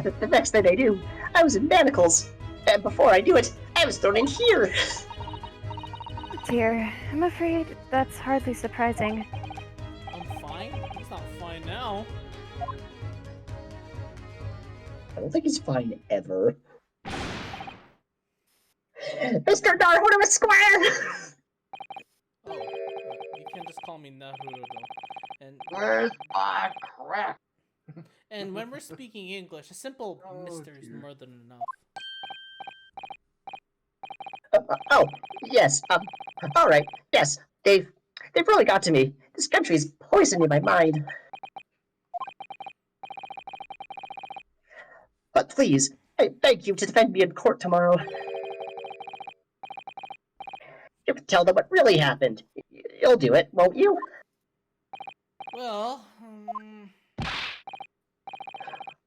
The next thing I knew, I was in manacles. And before I knew it, I was thrown in here. Dear, I'm afraid that's hardly surprising. I'm fine? He's not fine now. I don't think he's fine ever. Mr. Naruto Square! Oh, you can just call me Naruto. And Where's my crap? and when we're speaking English, a simple Oh, Mister is dear. more than enough. Oh, yes, alright, yes, they've really got to me. This country's poisoning my mind. But please, I beg you to defend me in court tomorrow. You can tell them what really happened. You'll do it, won't you? Well,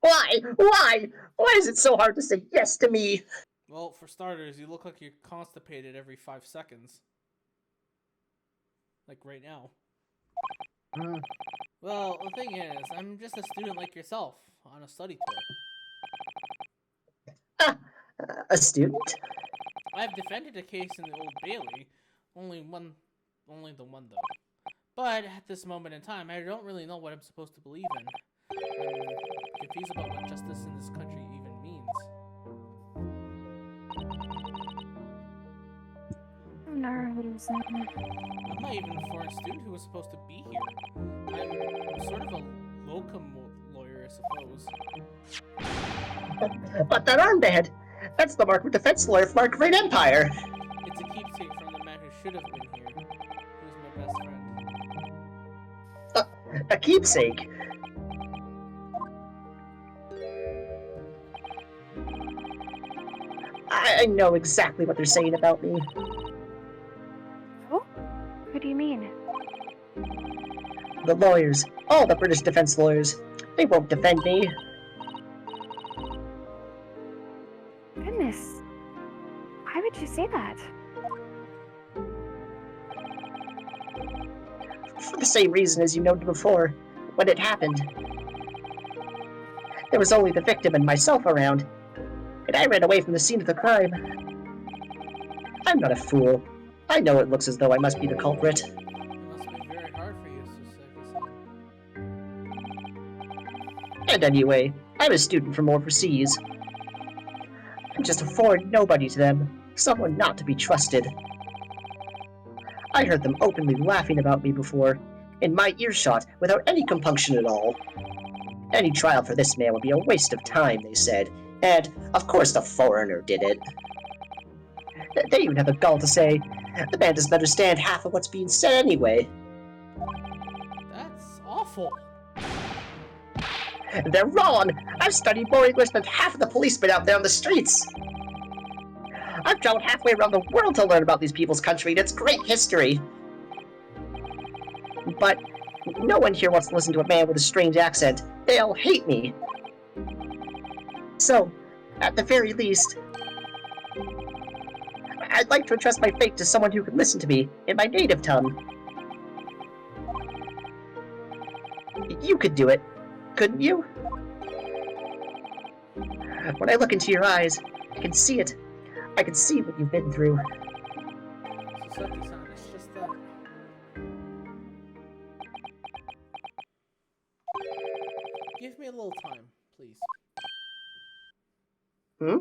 Why? Why? Why is it so hard to say yes to me? well, for starters, you look like you're constipated every 5 seconds. Like right now. Well, the thing is, I'm just a student like yourself, on a study tour. Ah, a student? I've defended a case in the Old Bailey. Only the one though. But at this moment in time, I don't really know what I'm supposed to believe in. I'm confused about what justice in this country even means. Naruto-san. I'm not even a foreign student who was supposed to be here. I'm sort of a locum lawyer, I suppose. But that armband! That's the mark of defense lawyer from our great empire! It's a keepsake from the man who should have been here. He was my best friend. A keepsake? I know exactly what they're saying about me. Oh? What do you mean? The lawyers, all the British defense lawyers, they won't defend me. Goodness. Why would you say that? For the same reason as you noted before, when it happened. There was only the victim and myself around, and I ran away from the scene of the crime. I'm not a fool. I know it looks as though I must be the culprit. It must be very hard for you, Suseki-san. And anyway, I'm a student from overseas. I'm just a foreign nobody to them, someone not to be trusted. I heard them openly laughing about me before, in my earshot, without any compunction at all. Any trial for this man would be a waste of time, they said, and, of course, the foreigner did it. They even had the gall to say, the man doesn't understand half of what's being said anyway. That's awful. They're wrong! I've studied more English than half of the policemen out there on the streets! I've traveled halfway around the world to learn about these people's country and its great history. But no one here wants to listen to a man with a strange accent. They all hate me. So, at the very least, I'd like to entrust my fate to someone who can listen to me in my native tongue. You could do it, couldn't you? When I look into your eyes, I can see it. I can see what you've been through. Suseki-san, it's just that... Give me a little time, please. Hmm?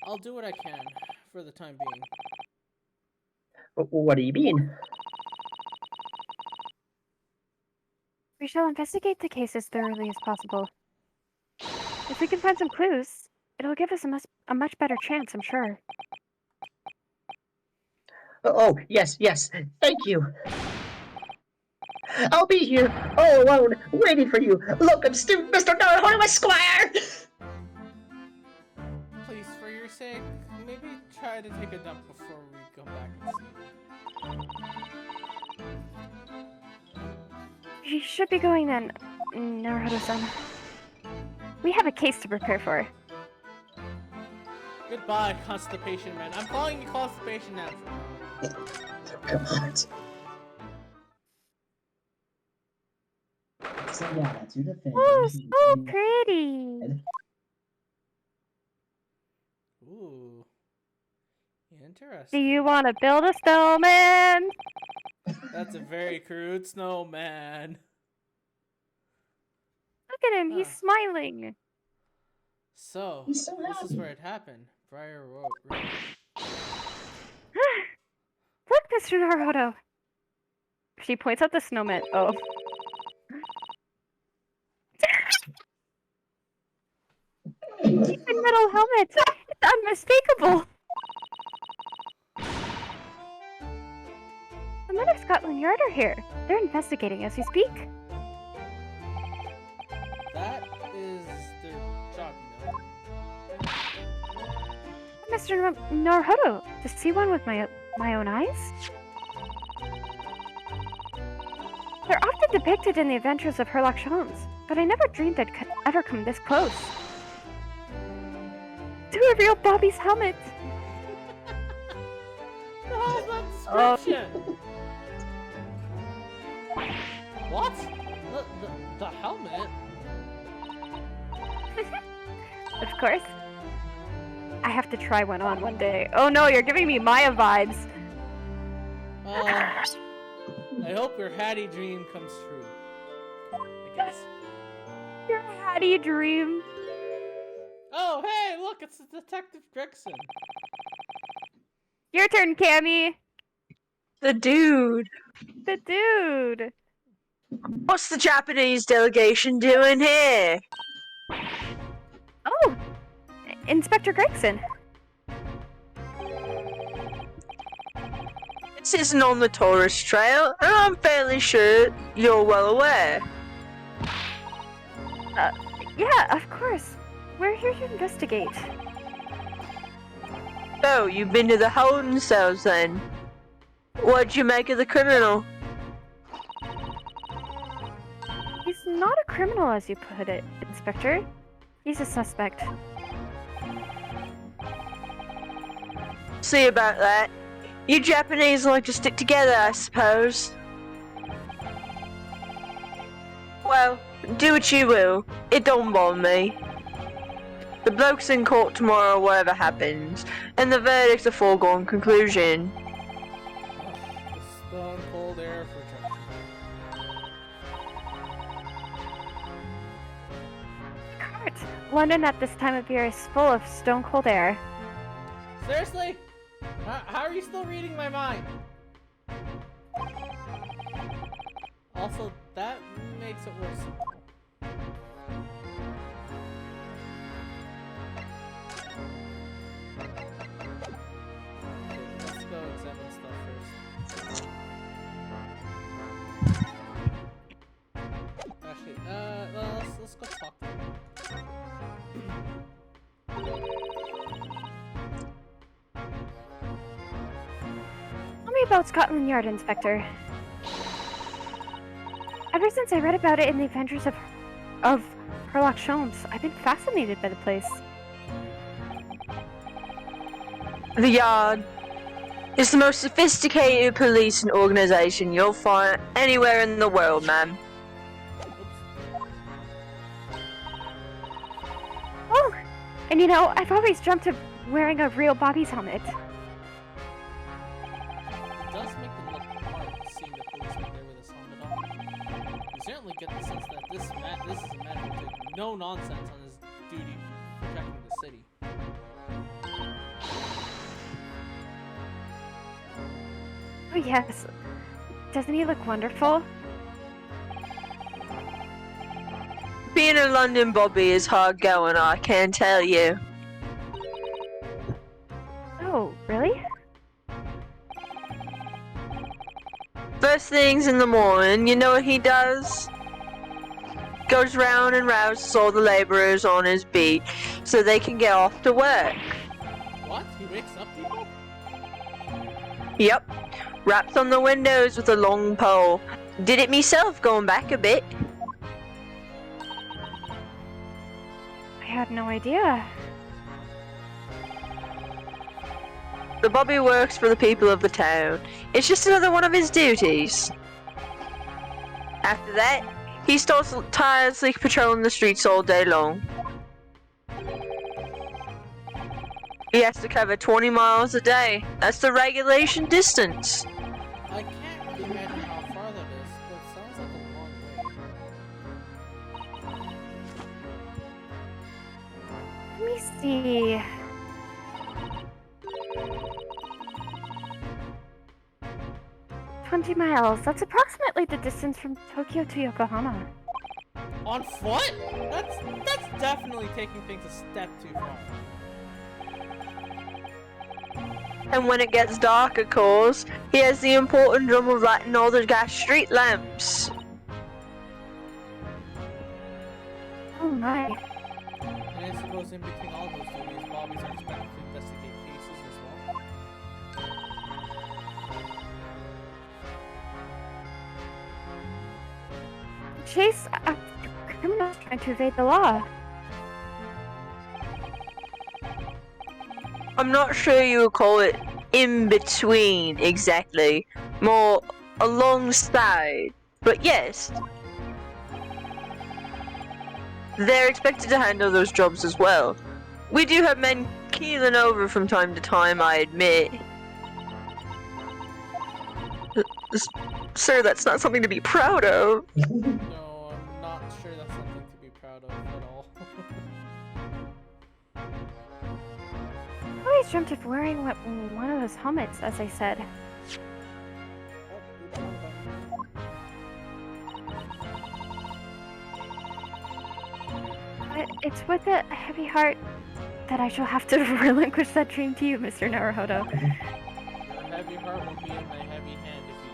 I'll do what I can, for the time being. What do you mean? We shall investigate the case as thoroughly as possible. If we can find some clues, it'll give us a much better chance, I'm sure. Oh, yes, thank you. I'll be here, all alone, waiting for you, locum student Mr. Naruto Esquire! Please, for your sake, maybe try to take a dump before we go back and see. You should be going then, Naruto-san. We have a case to prepare for. Goodbye, Constipation Man. I'm calling you Constipation Man. Come on. So yeah, that's your defense. Oh, so pretty! Ooh. Do Interesting. you want to build a snowman? That's a very crude snowman. Look at him, he's Huh. smiling. So, this is where it happened. Briar Road. Look, Mr. Naruto. She points at the snowman. Oh. Metal helmet. It's unmistakable. The men of Scotland Yard are here. They're investigating as we speak. That is their job, you know. Mr. Naruto, to see one with my own eyes? They're often depicted in the adventures of Herlock Sholmes, but I never dreamed they'd ever come this close. To reveal Bobby's helmet! How's that description? What? The helmet? Of course. I have to try one on one day. Oh no, you're giving me Maya vibes! I hope your Hattie dream comes true. I guess. Your Hattie dream. Oh, hey, look, it's Detective Gregson. Your turn, Cammy. The dude. The dude. What's the Japanese delegation doing here? Oh, Inspector Gregson. This isn't on the tourist trail, and I'm fairly sure you're well aware. Yeah, of course. We're here to investigate. Oh, you've been to the holding cells then? What'd you make of the criminal? He's not a criminal, as you put it, Inspector. He's a suspect. See about that. You Japanese like to stick together, I suppose. Well, do what you will. It don't bother me. The bloke's in court tomorrow, whatever happens, and the verdict's a foregone conclusion. The stone cold air for Cart. London at this time of year is full of stone cold air. Seriously? How are you still reading my mind? Also, that makes it worse. Okay, let's go examine stuff first. Actually, let's go talk to him. Tell me about Scotland Yard, Inspector. Ever since I read about it in the Adventures of Herlock Sholmes, I've been fascinated by the place. The Yard is the most sophisticated policing organization you'll find anywhere in the world, ma'am. Oh, and you know, I've always dreamt of wearing a real Bobby's helmet. It does make them look hard seeing the policeman there with his helmet on. You certainly get the sense that this is a man who will take no nonsense on his duty protecting the city. Oh yes. Doesn't he look wonderful? Being a London Bobby is hard going, I can tell you. Oh, really? First things in the morning, you know what he does? Goes round and rouses all the labourers on his beat so they can get off to work. What? He wakes up people? Yep. Raps on the windows with a long pole. Did it myself going back a bit. I had no idea. The Bobby works for the people of the town. It's just another one of his duties. After that, he starts tirelessly patrolling the streets all day long. He has to cover 20 miles a day. That's the regulation distance. I can't really imagine how far that is, but it sounds like a long way. me see. "20 miles. That's approximately the distance from Tokyo to Yokohama." On foot? That's definitely taking things a step too far. And when it gets dark, of course, he has the important job of lighting all the gas street lamps. Oh my. And I suppose in between all those duties, Bobbies are expected to investigate cases as well. Chase criminals trying to evade the law. I'm not sure you would call it in between exactly, more alongside, but yes. They're expected to handle those jobs as well. We do have men keeling over from time to time, I admit. Sir, that's not something to be proud of. No, I'm not sure that's something to be proud of at all. I always dreamt of wearing one of those helmets, as I said. But it's with a heavy heart that I shall have to relinquish that dream to you, Mr. Naruhodo. Your heavy heart will be in my heavy hand if you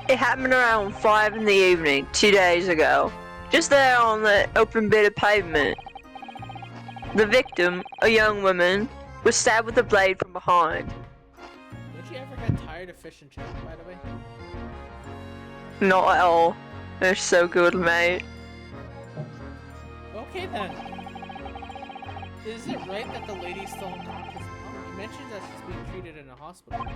do. It happened around 5 in the evening, 2 days ago. Just there on the open bit of pavement. The victim, a young woman, was stabbed with a blade from behind. Don't you ever get tired of fish and chips, by the way? Not at all. They're so good, mate. Okay then. Is it right that the lady's still unconscious now? You mentioned that she's being treated in a hospital.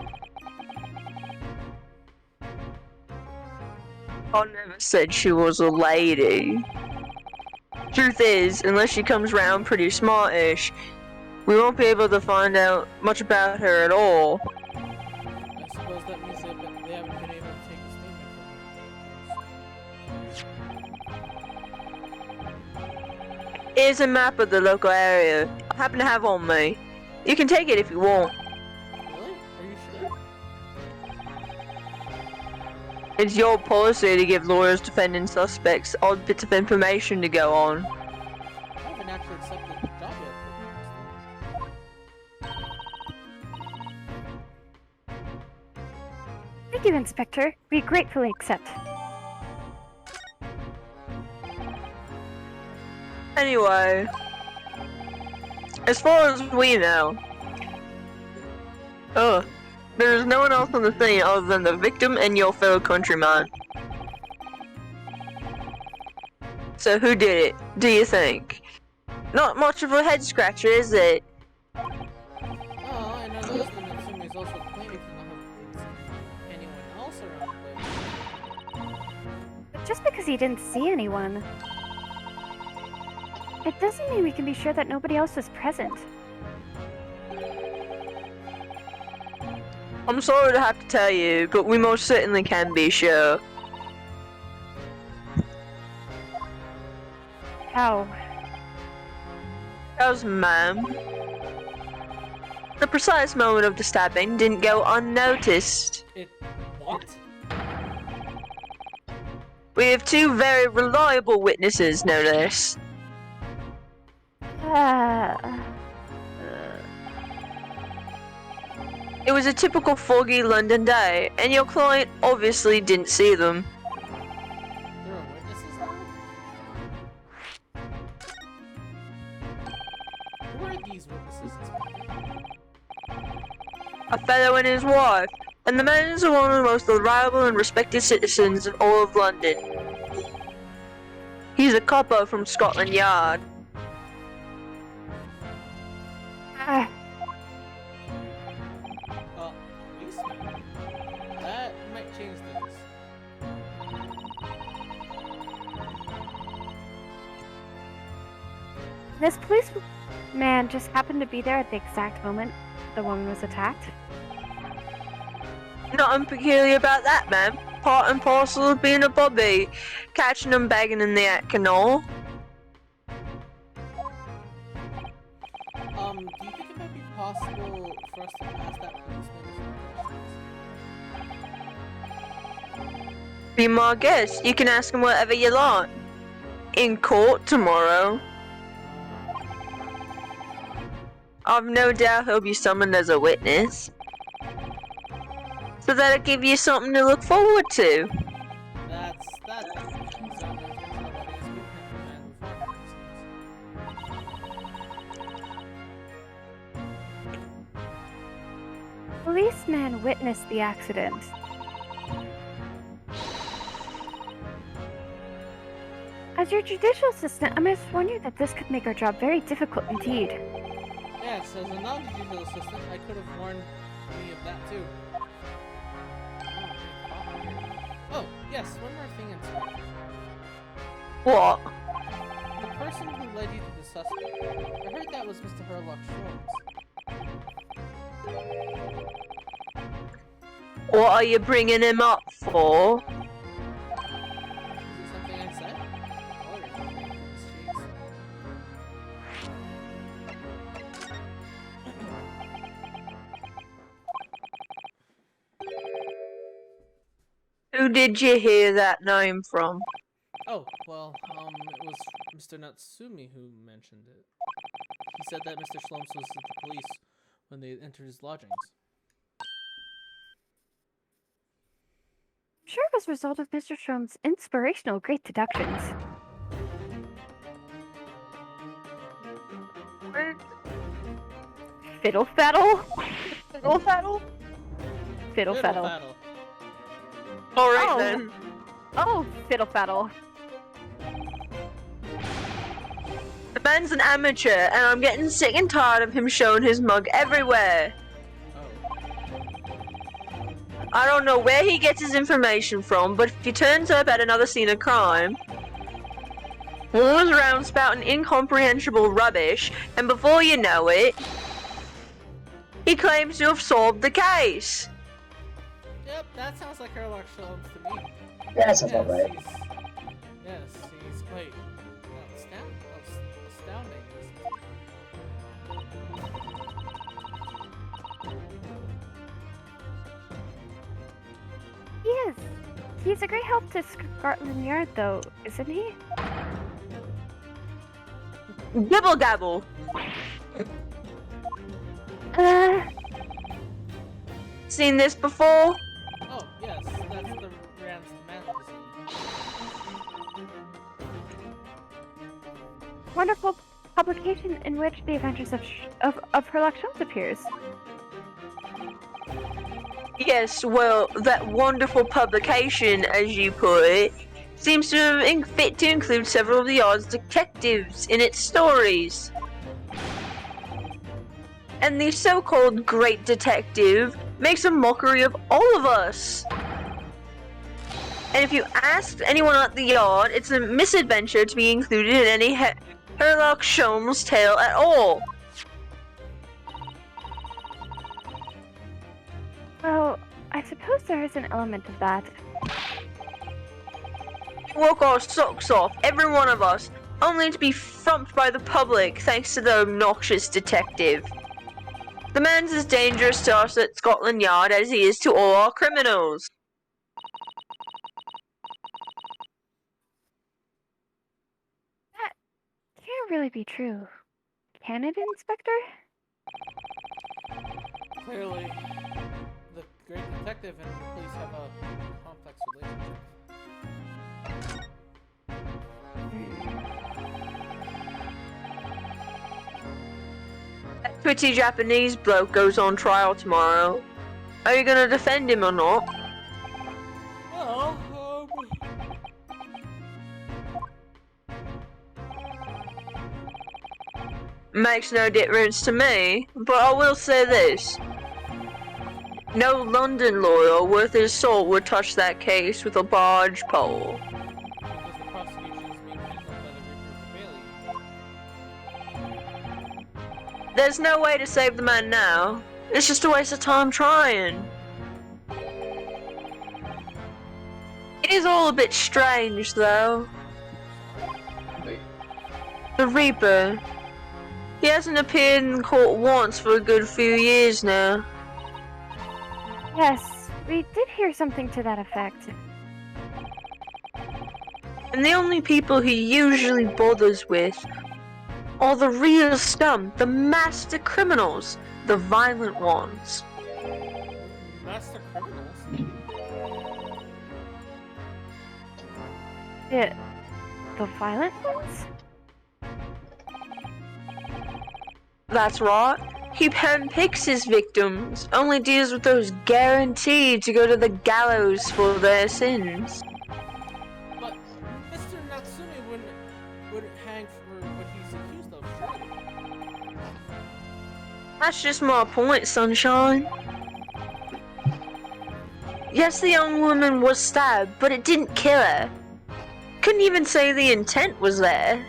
I never said she was a lady. Truth is, unless she comes round pretty smartish, we won't be able to find out much about her at all. I suppose that means they haven't been able to take a statement from her. Here's a map of the local area I happen to have on me. You can take it if you want. Really? Are you sure? It's your policy to give lawyers defending suspects odd bits of information to go on. I haven't actually accepted the job yet. Thank you, Inspector. We gratefully accept. Anyway, as far as we know, there is no one else on the scene other than the victim and your fellow countryman. So who did it, do you think? Not much of a head scratcher, is it? Oh, I know those the Natsume is also claiming to not have seen anyone else around, But just because he didn't see anyone, it doesn't mean we can be sure that nobody else was present. I'm sorry to have to tell you, but we most certainly can be sure. How? Because, ma'am, the precise moment of the stabbing didn't go unnoticed. What? We have two very reliable witnesses, no less. It was a typical foggy London day, and your client obviously didn't see them. There are witnesses now? Who are these witnesses, Inspector? A fellow and his wife, and the man is one of the most reliable and respected citizens in all of London. He's a copper from Scotland Yard. Policeman? That might change things. This policeman just happened to be there at the exact moment the woman was attacked. Nothing peculiar about that, ma'am. part and parcel of being a bobby. Catching them begging in the act and all. Do you think it might be possible for us to ask that policeman a few questions? Be my guest. You can ask him whatever you like. In court tomorrow. I've no doubt he'll be summoned as a witness. So that'll give you something to look forward to. That's Policeman witnessed the accident. As your judicial assistant, I must warn you that this could make our job very difficult indeed. yes, as a non-judicial assistant, I could have warned me of that too. Oh, yes, one more thing, Inspector. What? The person who led you to the suspect, I heard that was Mr. Herlock Sholmes. What are you bringing him up for? Is it something I said? Oh, you're making this cheese. Who did you hear that name from? Oh, well, it was Mr. Natsumi who mentioned it. He said that Mr. Sholmes was with the police when they entered his lodgings. I'm sure it was a result of Mr. Sholmes' inspirational great deductions. Fiddle faddle? Fiddle faddle? Fiddle faddle. Fiddle-faddle. Alright Oh. then. Oh, fiddle faddle. The man's an amateur, and I'm getting sick and tired of him showing his mug everywhere. Oh. I don't know where he gets his information from, but if he turns up at another scene of crime, wanders around spouting incomprehensible rubbish, and before you know it, he claims to have solved the case. Yep, that sounds like Herlock Sholmes to me. Yeah, that sounds about right. He's quite astounding. He is. He's a great help to Scotland Yard, though, isn't he? Gibble gabble. Seen this before? Oh, yes, that's the Rand's magazine. Wonderful publication in which the adventures of Herlock Sholmes appears. Yes, well, that wonderful publication, as you put it, seems to have fit to include several of the Yard's detectives in its stories. And the so-called Great Detective makes a mockery of all of us. And if you ask anyone at the Yard, it's a misadventure to be included in any Herlock Sholmes tale at all. Well, I suppose there is an element of that. We work our socks off, every one of us, only to be frumped by the public thanks to the obnoxious detective. The man's as dangerous to us at Scotland Yard as he is to all our criminals. That can't really be true. Can it, Inspector? Clearly, the Great Detective and the police have a complex relationship. That twitty Japanese bloke goes on trial tomorrow. Are you gonna defend him or not? Well, Makes no difference to me, but I will say this. No London lawyer worth his salt would touch that case with a barge pole. because the prosecution is being handled by the Reaper of Bailey. There's no way to save the man now. It's just a waste of time trying. all a bit strange, though. Wait. The Reaper. He hasn't appeared in court once for a good few years now. Yes, we did hear something to that effect. And the only people he usually bothers with are the real scum, the master criminals, the violent ones. Master criminals. The violent ones? That's right. He handpicks his victims, only deals with those guaranteed to go to the gallows for their sins. But Mr. Natsumi wouldn't hang for what he's accused of, surely. That's just my point, Sunshine. Yes, the young woman was stabbed, but it didn't kill her. Couldn't even say the intent was there.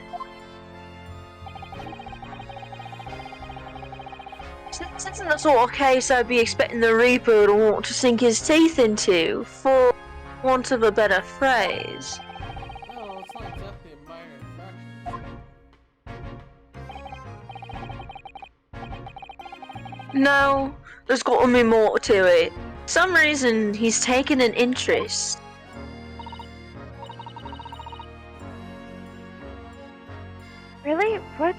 This isn't the sort of case I'd be expecting the Reaper to want to sink his teeth into, for want of a better phrase. No, it's not exactly a minor infraction. No, there's got to be more to it. Some reason he's taken an interest. Really? What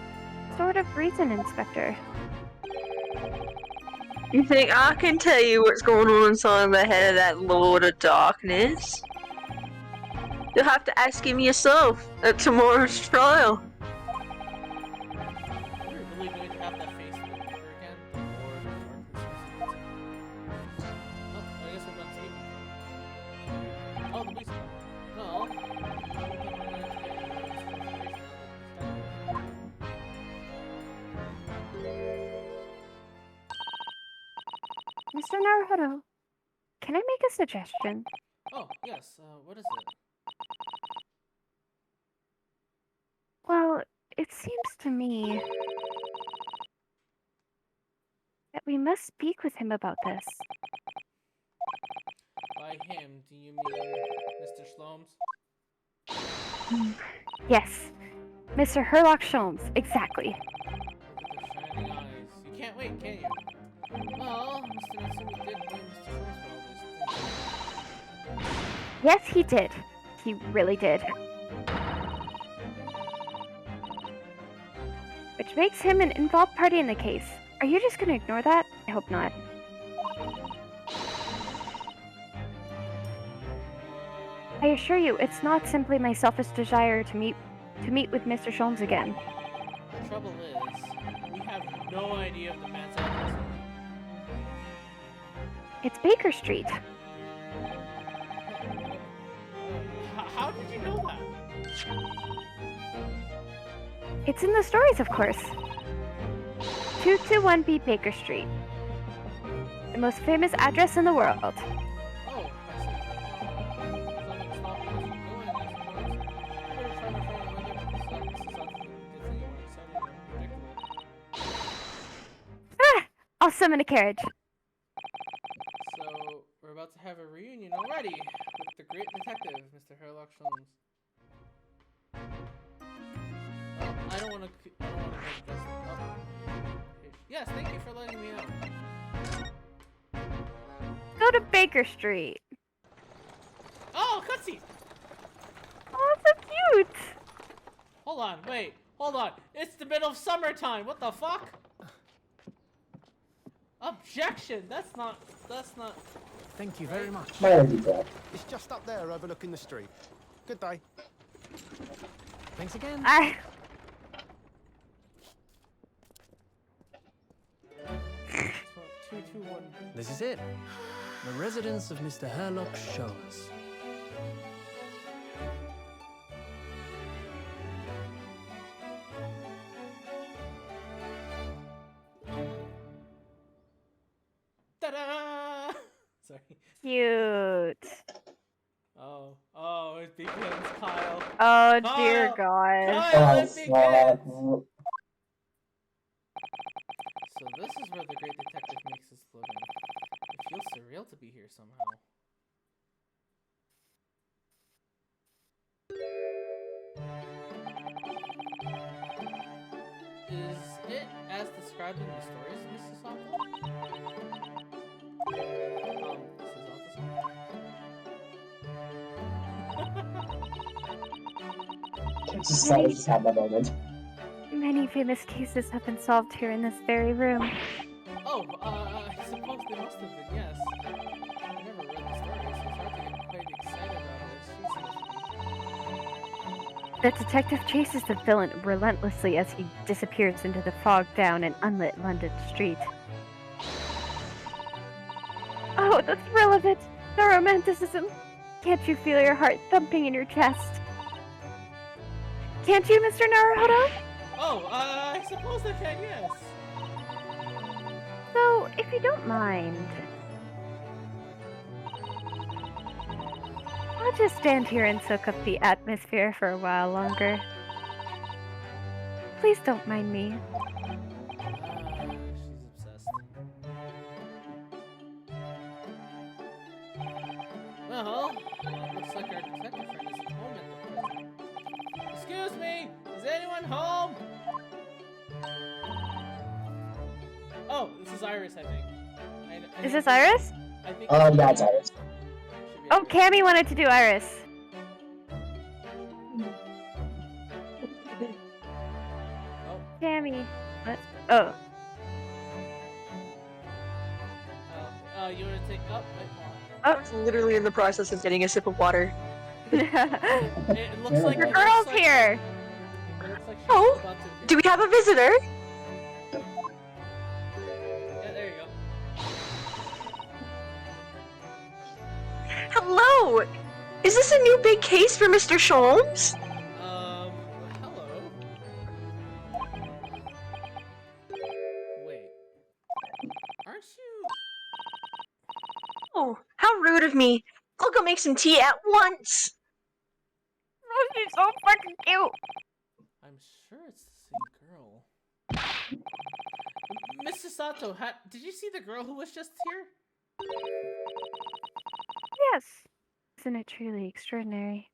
sort of reason, Inspector? You think I can tell you what's going on inside the head of that Lord of Darkness? You'll have to ask him yourself at tomorrow's trial. Are we really going to have that face of the Reaper again? The Lord of Darkness. Oh, I guess we're done escaping. Oh, the beast. No. Mr. Naruhodo, can I make a suggestion? Oh, yes. What is it? Well, it seems to me that we must speak with him about this. By him, do you mean Mr. Shlomes? Yes, Mr. Herlock Sholmes, exactly. Look at the shining eyes. You can't wait, can you? Well, Mr. Natsumi did blame Mr. Shlomes for all this. Yes, he did. He really did. Which makes him an involved party in the case. Are you just gonna ignore that? I hope not. I assure you, it's not simply my selfish desire to meet with Mr. Sholmes again. The trouble is, we have no idea of the man's address. It's Baker Street. How did you know that? It's in the stories, of course. 221B Baker Street. The most famous address in the world. Oh, I see. Ah! I'll summon a carriage. So, we're about to have a reunion already with the great detective, Mr. Herlock Sholmes. Well, I don't want to make this up. Yes, thank you for letting me know. Go to Baker Street. Oh, cutscene! Oh, so cute! Hold on, wait, hold on. It's the middle of summertime. What the fuck? Objection! That's not. Thank you very much. It's just up there overlooking the street. Good day. Thanks again. I... 221. This is it. The residence of Mr. Herlock Sholmes. Ta-da! Sorry. Cute. Oh, it begins, Kyle. Oh, Kyle! dear God. Kyle, it begins! So this is where the great detective makes his living. It feels surreal to be here somehow. Is it as described in the stories, Mrs. Sato? This is off the song. Just have that moment. Many famous cases have been solved here in this very room. Oh, I suppose they must have been, yes. I never read the stories, so it's hard to get quite excited about it. The detective chases the villain relentlessly as he disappears into the fogged down and unlit London street. Oh, the thrill of it! The romanticism! Can't you feel your heart thumping in your chest? Can't you, Mr. Naruhodo? Oh, I suppose I can, yes. So, if you don't mind, I'll just stand here and soak up the atmosphere for a while longer. Please don't mind me. She's obsessed. Well, looks like our detective friend isn't home at the present. Excuse me, is anyone home? Oh, this is Iris, I think. Is this Iris? I think. Yeah, it's Iris. Oh, Cammy wanted to do Iris. Oh. Cammy. What? Oh. You want to take up? I was literally in the process of getting a sip of water. It looks like Your girl's here. It looks like she's Oh, about to. Do we have a visitor? Yeah, there you go. Hello! Is this a new big case for Mr. Sholmes? Hello. Wait. Aren't you? Oh, how rude of me. I'll go make some tea at once. Oh, she's so fucking cute. I'm sure it's the same girl. Mr. Sato, did you see the girl who was just here? Yes. Isn't it truly extraordinary?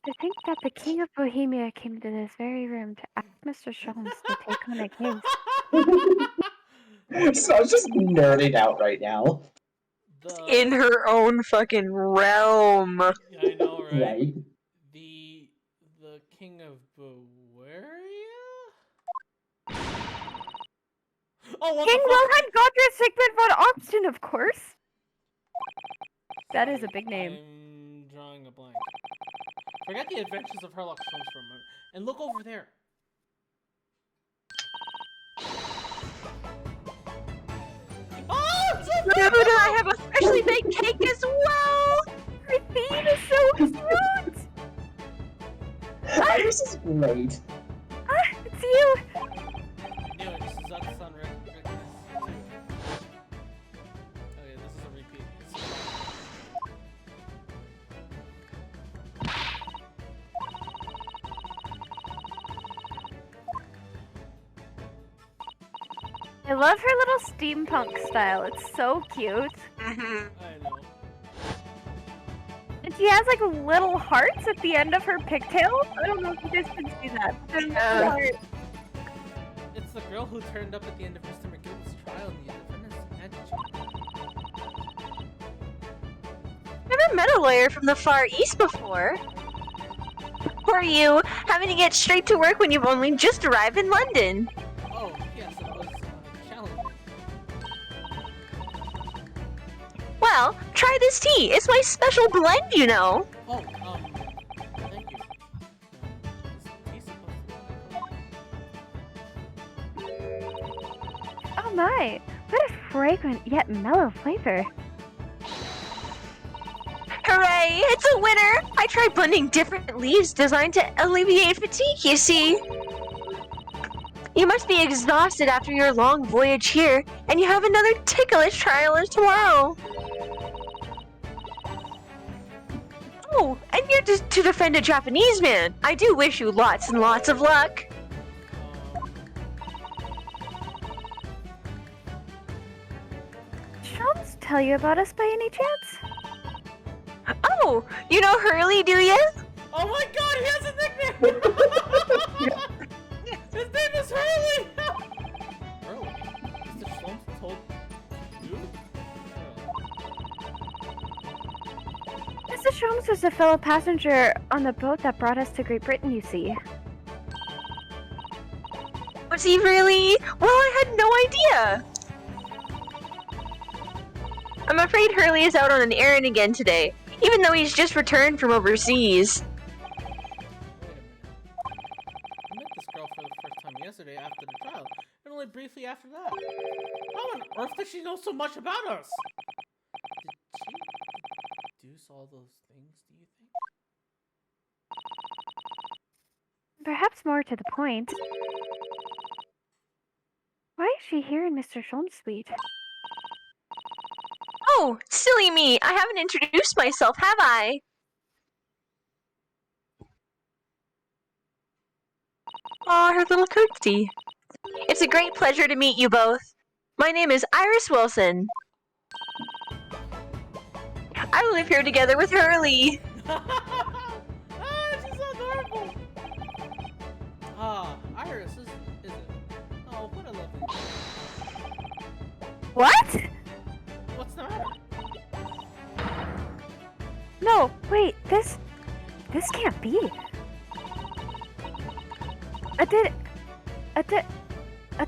To think that the King of Bohemia came to this very room to ask Mr. Sholmes to take on a case. So I was just nerding out right now. In her own fucking realm. I know, right? Right. The King of Bavaria? Oh, what King the fuck? Wilhelm Godfrey Sigmund von Oxten, of course. That is a big name. I'm drawing a blank. Forget the adventures of Sherlock Holmes for a moment, and look over there. Oh, it's so Dude, I have a freshly baked cake as well! Her theme is so cute! This is great. It's you! I knew it. This is not sound ridiculous. Okay, this is a repeat. I love her little steampunk style. It's so cute. I know. And she has like little hearts at the end of her pigtails. I don't know if you guys can see that. They're little Yeah. hearts. It's the girl who turned up at the end of Mr. McGill's trial in the Independence Antechamber. Never met a lawyer from the Far East before. Or you, having to get straight to work when you've only just arrived in London. Oh, yes, it was challenging. Well, try this tea. It's my special blend, you know. Oh, thank you. Is tea supposed to Oh my! What a fragrant yet mellow flavor. Hooray! It's a winner! I tried blending different leaves designed to alleviate fatigue, you see. You must be exhausted after your long voyage here, and you have another ticklish trial tomorrow. Oh, and you're to defend a Japanese man. I do wish you lots and lots of luck. Sholmes tell you about us by any chance? Oh, you know Hurley, do you? Oh my god, he has a nickname! His name is Hurley! Hurley? Mr. Sholmes told you? Mr. Sholmes was a fellow passenger on the boat that brought us to Great Britain, you see. Was he really? Well, I had no idea. I'm afraid Hurley is out on an errand again today, even though he's just returned from overseas. Wait a minute. I met this girl for the first time yesterday after the trial, and only briefly after that. How on earth does she know so much about us? Did she deduce all those things, do you think? Perhaps more to the point. Why is she here in Mr. Sholmes' suite? Oh, silly me! I haven't introduced myself, have I? Aw, her little curtsy. It's a great pleasure to meet you both. My name is Iris Wilson. I live here together with Hurley. Ah, she's so adorable! Ah, Iris, is it? Oh, what a lovely name. What? What's the matter? No, wait, this can't be.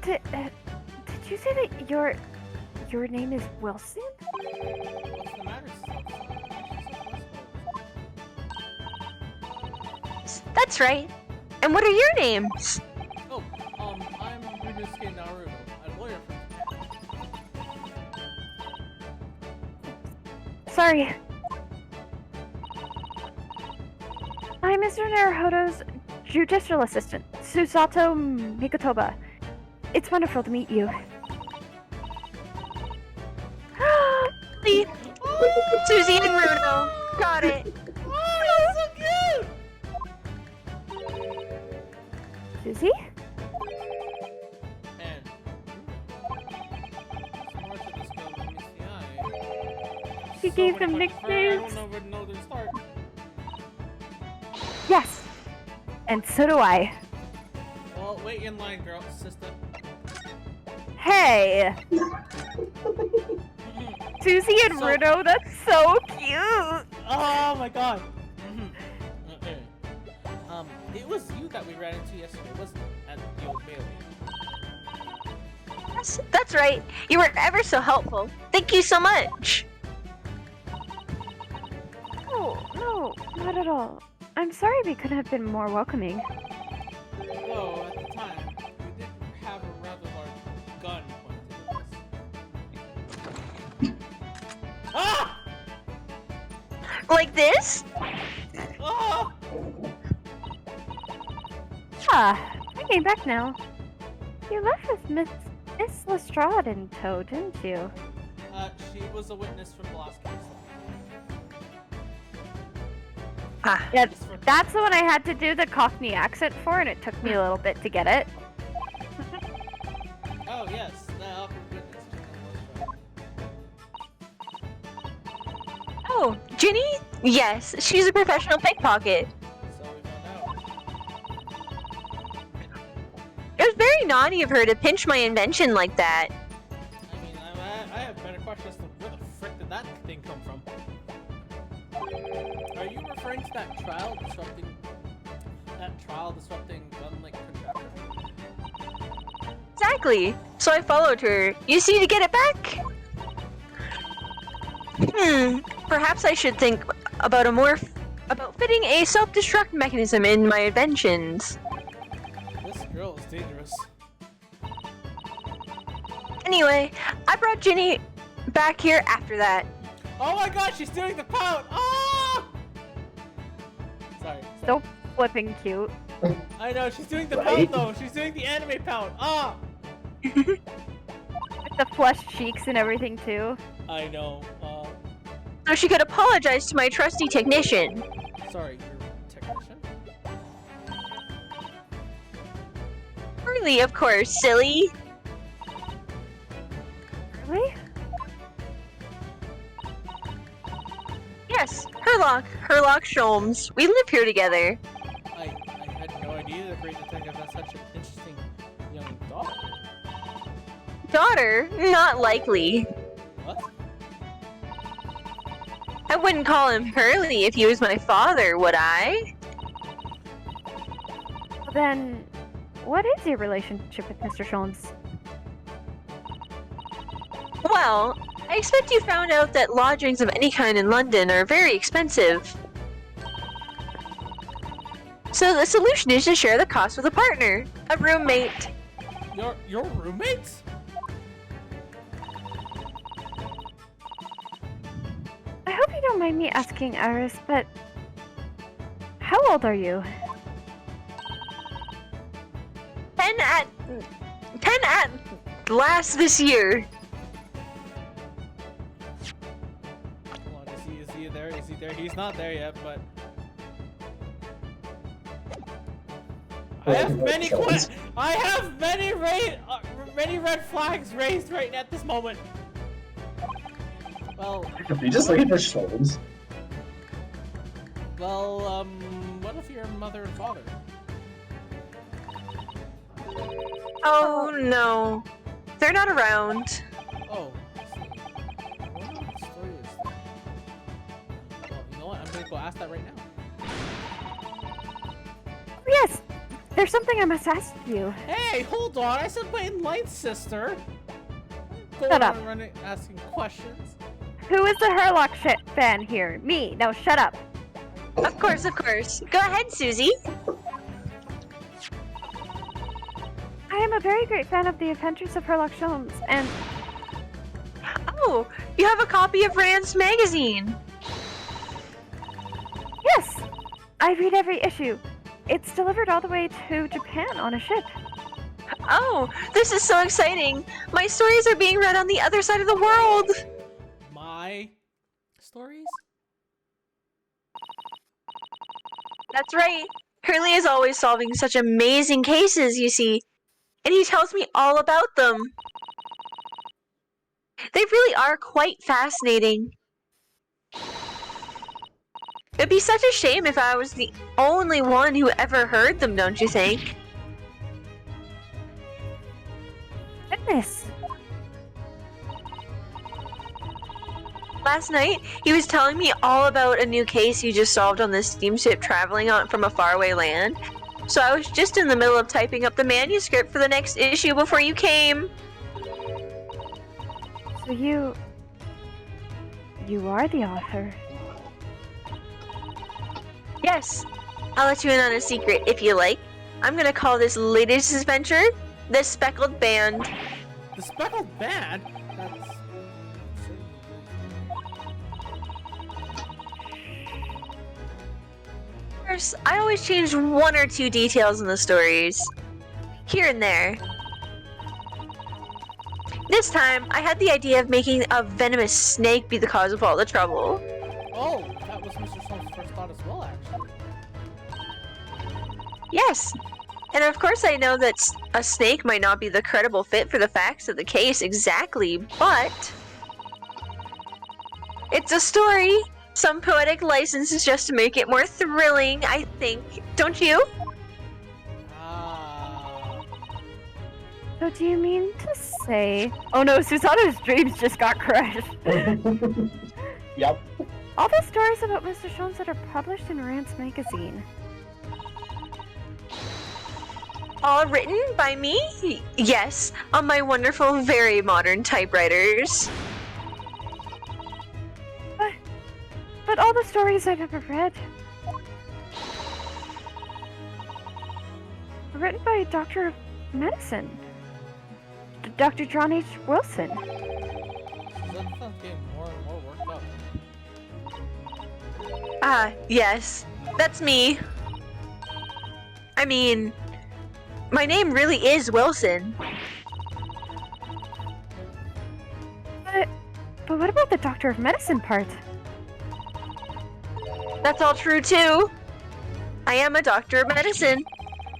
Did you say that your name is Wilson? What's the matter, That's right. And what are your names? Oh, I'm Ryunosuke Naruto, a lawyer from Japan. Sorry. I'm Mr. Naruhodo's judicial assistant, Susato Mikotoba. It's wonderful to meet you. Lee, Susie and Runo. Got it. Oh, that's so cute! Susie? And some more to this girl than meets the eye. She So gave many them questions for her, I nicknames. don't know where to know to start. Yes. And so do I. Well, wait in line, girl, sister. Hey! Susie and So- Runo, that's so cute! Oh my god! Okay. It was you that we ran into yesterday, wasn't it? At the Old Bailey. Yes, that's right. You were ever so helpful. Thank you so much. No, not at all. I'm sorry we couldn't have been more welcoming. Though, at the time, we did have a rather large gun pointed at us. Ah! Like this? Ah! Ah, I came back now. You left with Miss Lestrade in tow, didn't you? She was a witness from the last case. Ah, Yeah, Just for- that's the one I had to do the Cockney accent for, and it took me a little bit to get it. Oh, yes, the awkward witness. oh, Ginny? Yes, she's a professional pickpocket. So we found out. It was very naughty of her to pinch my invention like that. I mean, I have better questions as to where the frick did that thing come from? Are you referring to that trial disrupting gun-like contraption? Exactly. So I followed her. You see, to get it back? Perhaps I should think about about fitting a self-destruct mechanism in my inventions. This girl is dangerous. Anyway, I brought Ginny back here after that. Oh my god, she's doing the pout! Ah! Sorry. So flipping cute. I know, she's doing the Right? pout though. She's doing the anime pout. Ah! With the flushed cheeks and everything too. I know. So she could apologize to my trusty technician. Sorry, your technician? Really, of course, silly. Really? Yes, Herlock Sholmes. We live here together. I had no idea the great detective has such an interesting young daughter. Daughter? Not likely. What? I wouldn't call him Hurley if he was my father, would I? Then, what is your relationship with Mr. Sholmes? Well, I expect you found out that lodgings of any kind in London are very expensive. So the solution is to share the cost with a partner, a roommate. Your roommates? I hope you don't mind me asking, Iris, but how old are you? 10 at last this year. Hold on, is he there? Is he there? He's not there yet, but I have many many red flags raised right at this moment. Well, You just looking for Sholmes? well, what if your mother and father? Oh no. They're not around. Oh, I see. I wonder what the story is. Well, you know what? I'm gonna go ask that right now. Yes! There's something I must ask you. Hey, hold on! I said my light sister. Going Shut up. on running, asking questions. Who is the Herlock fan here? Me. Now shut up. Of course. Go ahead, Susie. I am a very great fan of the Adventures of Herlock Sholmes, and Oh, you have a copy of Rand's magazine. yes! I read every issue. It's delivered all the way to Japan on a ship. Oh, this is so exciting. My stories are being read on the other side of the world. My stories? That's right. Hurley is always solving such amazing cases, you see. And he tells me all about them. They really are quite fascinating. It'd be such a shame if I was the only one who ever heard them, don't you think? Goodness. Last night, he was telling me all about a new case he just solved on this steamship traveling on from a faraway land. So I was just in the middle of typing up the manuscript for the next issue before you came. So you are the author. Yes, I'll let you in on a secret if you like. I'm gonna call this latest adventure the Speckled Band. The speckled band? That's... Of course, I always change one or two details in the stories. Here and there. This time, I had the idea of making a venomous snake be the cause of all the trouble. Oh, that was Mr. Sholmes' first thought as well, actually. Yes. And of course I know that a snake might not be the credible fit for the facts of the case exactly, but... it's a story. Some poetic license is just to make it more thrilling, I think. Don't you? So do you mean to say... Oh no, Susanna's dreams just got crushed. Yep. All the stories about Mr. Sholmes that are published in Rand's magazine. All written by me? Yes, on my wonderful, very modern typewriters. But all the stories I've ever read were written by a doctor of medicine. Dr. John H. Wilson. That sounds getting more and more worked up. Ah, yes. That's me. I mean, my name really is Wilson. But what about the doctor of medicine part? That's all true too. I am a doctor of medicine.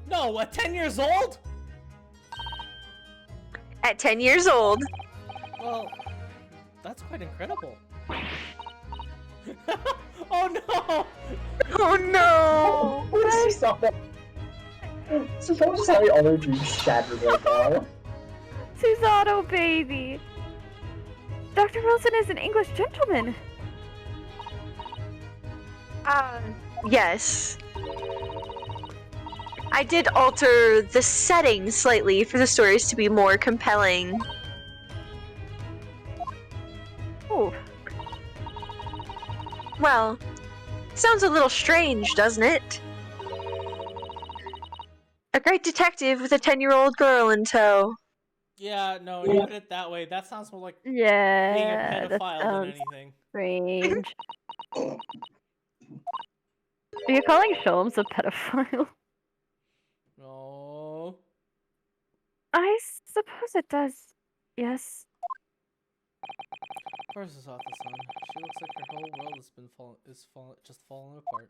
No, at 10 years old? At 10 years old. Well, that's quite incredible. Oh no! Oh no! Susanna! Susanna just having all her dreams shattered right now. Susanna, baby! Dr. Wilson is an English gentleman! Yes. I did alter the setting slightly for the stories to be more compelling. Oh, Well, sounds a little strange, doesn't it? A great detective with a 10-year-old girl in tow. Yeah, no, you put it that way. That sounds more like being a yeah, that pedophile than sounds anything. strange. Are you calling Sholmes a pedophile? No. I suppose it does. Yes. Of course it's off the sun. She looks like her whole world has been just falling apart.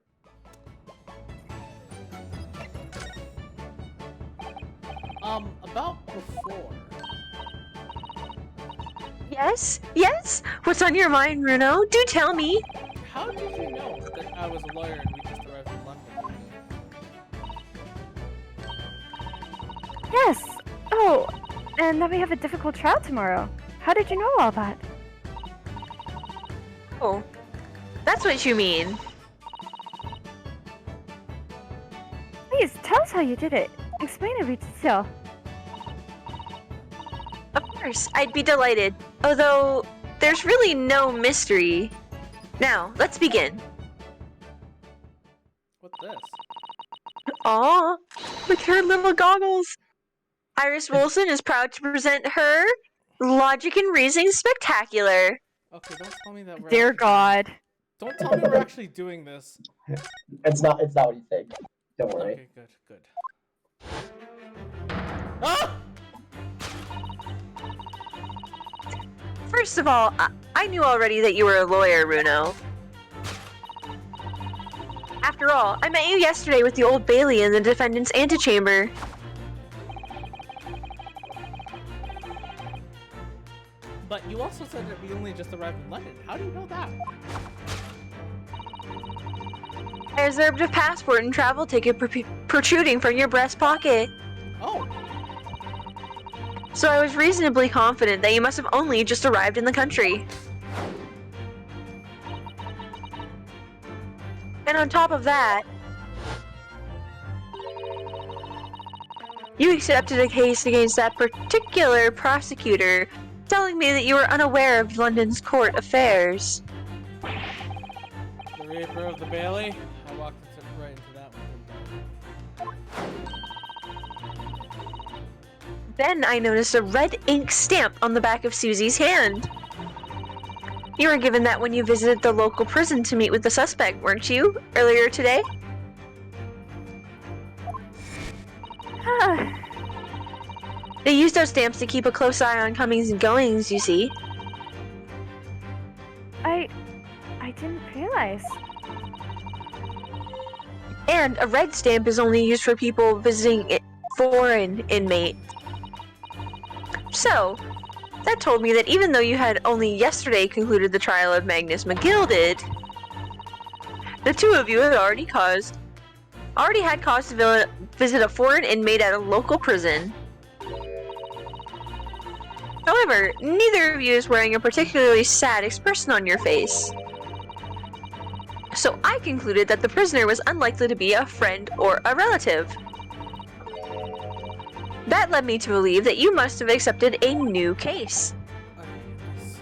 About before. Yes? Yes? What's on your mind, Bruno? Do tell me. How did you know that I was a lawyer and we just arrived in London? Yes! Oh, and that we have a difficult trial tomorrow. How did you know all that? Oh, that's what you mean. Please, tell us how you did it. Explain every detail. Of course, I'd be delighted. Although, there's really no mystery. Now, let's begin. What's this? Aw, with her little goggles. Iris Wilson is proud to present her Logic and Reasoning Spectacular. Okay, don't tell me that we're Dear actually God. Don't tell me we're actually doing this. It's not what you think. Don't worry. Okay, good. Ah! First of all, I knew already that you were a lawyer, Runo. After all, I met you yesterday with the Old Bailey in the defendant's antechamber. But you also said that we only just arrived in London. How do you know that? I observed a passport and travel ticket protruding from your breast pocket. Oh, So I was reasonably confident that you must have only just arrived in the country. And on top of that, you accepted a case against that particular prosecutor, telling me that you were unaware of London's court affairs. the Reaper of the Bailey. I walked right into that one. Then I noticed a red ink stamp on the back of Susie's hand. You were given that when you visited the local prison to meet with the suspect, weren't you? Earlier today? They used those stamps to keep a close eye on comings and goings, you see. I didn't realize. And a red stamp is only used for people visiting foreign inmates. So, that told me that even though you had only yesterday concluded the trial of Magnus McGilded, the two of you had already had cause to visit a foreign inmate at a local prison. However, neither of you is wearing a particularly sad expression on your face. So I concluded that the prisoner was unlikely to be a friend or a relative. That led me to believe that you must have accepted a new case. I see.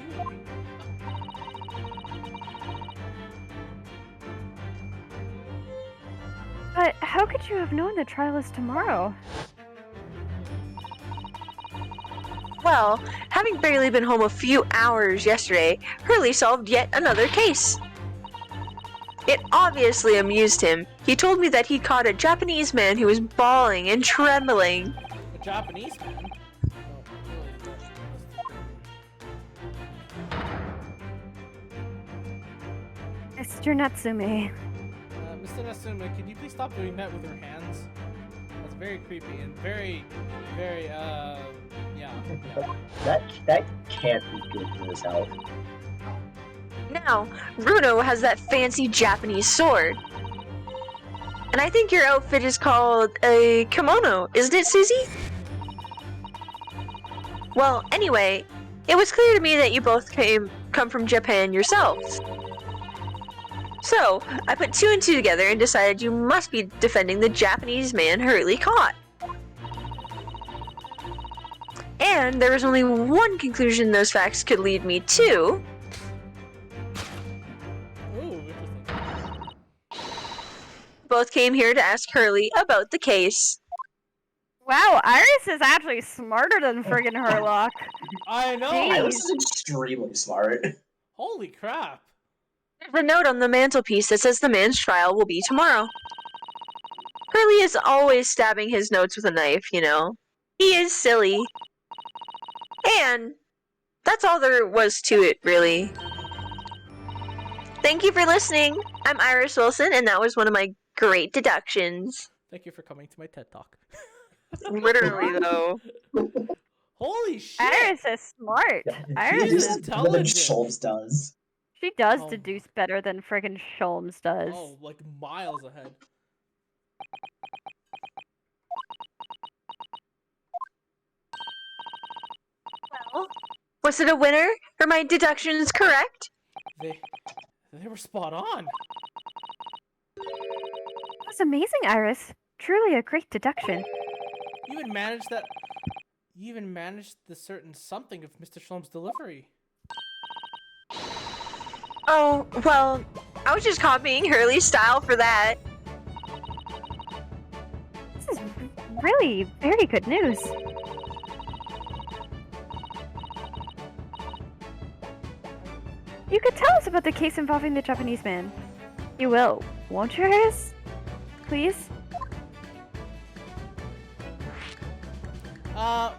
But how could you have known the trial is tomorrow? Well, having barely been home a few hours yesterday, Hurley solved yet another case. It obviously amused him. He told me that he caught a Japanese man who was bawling and trembling. A Japanese man? Mr. Natsume. Mr. Natsume, could you please stop doing that with your hands? That's very creepy and very, yeah. That can't be good for his health. Now, Runo has that fancy Japanese sword. And I think your outfit is called a kimono, isn't it, Susie? Well, anyway, it was clear to me that you both come from Japan yourselves. So, I put two and two together and decided you must be defending the Japanese man Hurley caught. And there was only one conclusion those facts could lead me to. Ooh, interesting. Both came here to ask Hurley about the case. Wow, Iris is actually smarter than friggin' Herlock. I know. Jeez. Iris is extremely smart. Holy crap. There's a note on the mantelpiece that says the man's trial will be tomorrow. Hurley is always stabbing his notes with a knife, you know. He is silly. And that's all there was to it, really. Thank you for listening. I'm Iris Wilson, and that was one of my great deductions. Thank you for coming to my TED Talk. Literally, though. Holy shit. Iris is smart. Iris She's is. intelligent. Than Sholmes does. She does Oh. deduce better than friggin' Sholmes does. Oh, like miles ahead. Well, was it a winner? Are my deductions correct? They were spot on. That was amazing, Iris. Truly a great deduction. You even managed that. You even managed the certain something of Mr. Shlom's delivery. Oh, well, I was just copying Hurley's style for that. This is really very good news. You could tell us about the case involving the Japanese man. You will, won't you, Iris? Please?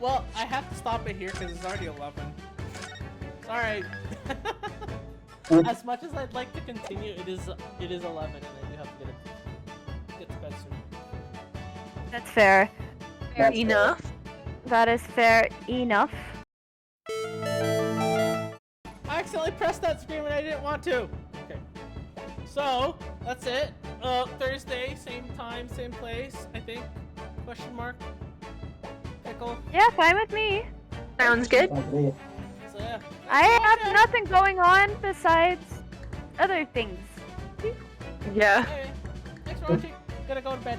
Well, I have to stop it here because it's already 11. Alright. As much as I'd like to continue, it is 11 and I do have to get to bed soon. That's fair. Fair enough. That is fair enough. I accidentally pressed that screen when I didn't want to. Okay. So, that's it. Thursday, same time, same place, I think. Question mark. Pickle. Yeah, fine with me. Sounds good. So yeah. I have nothing going on besides other things. Yeah. Anyway, thanks for watching. Gotta go to bed.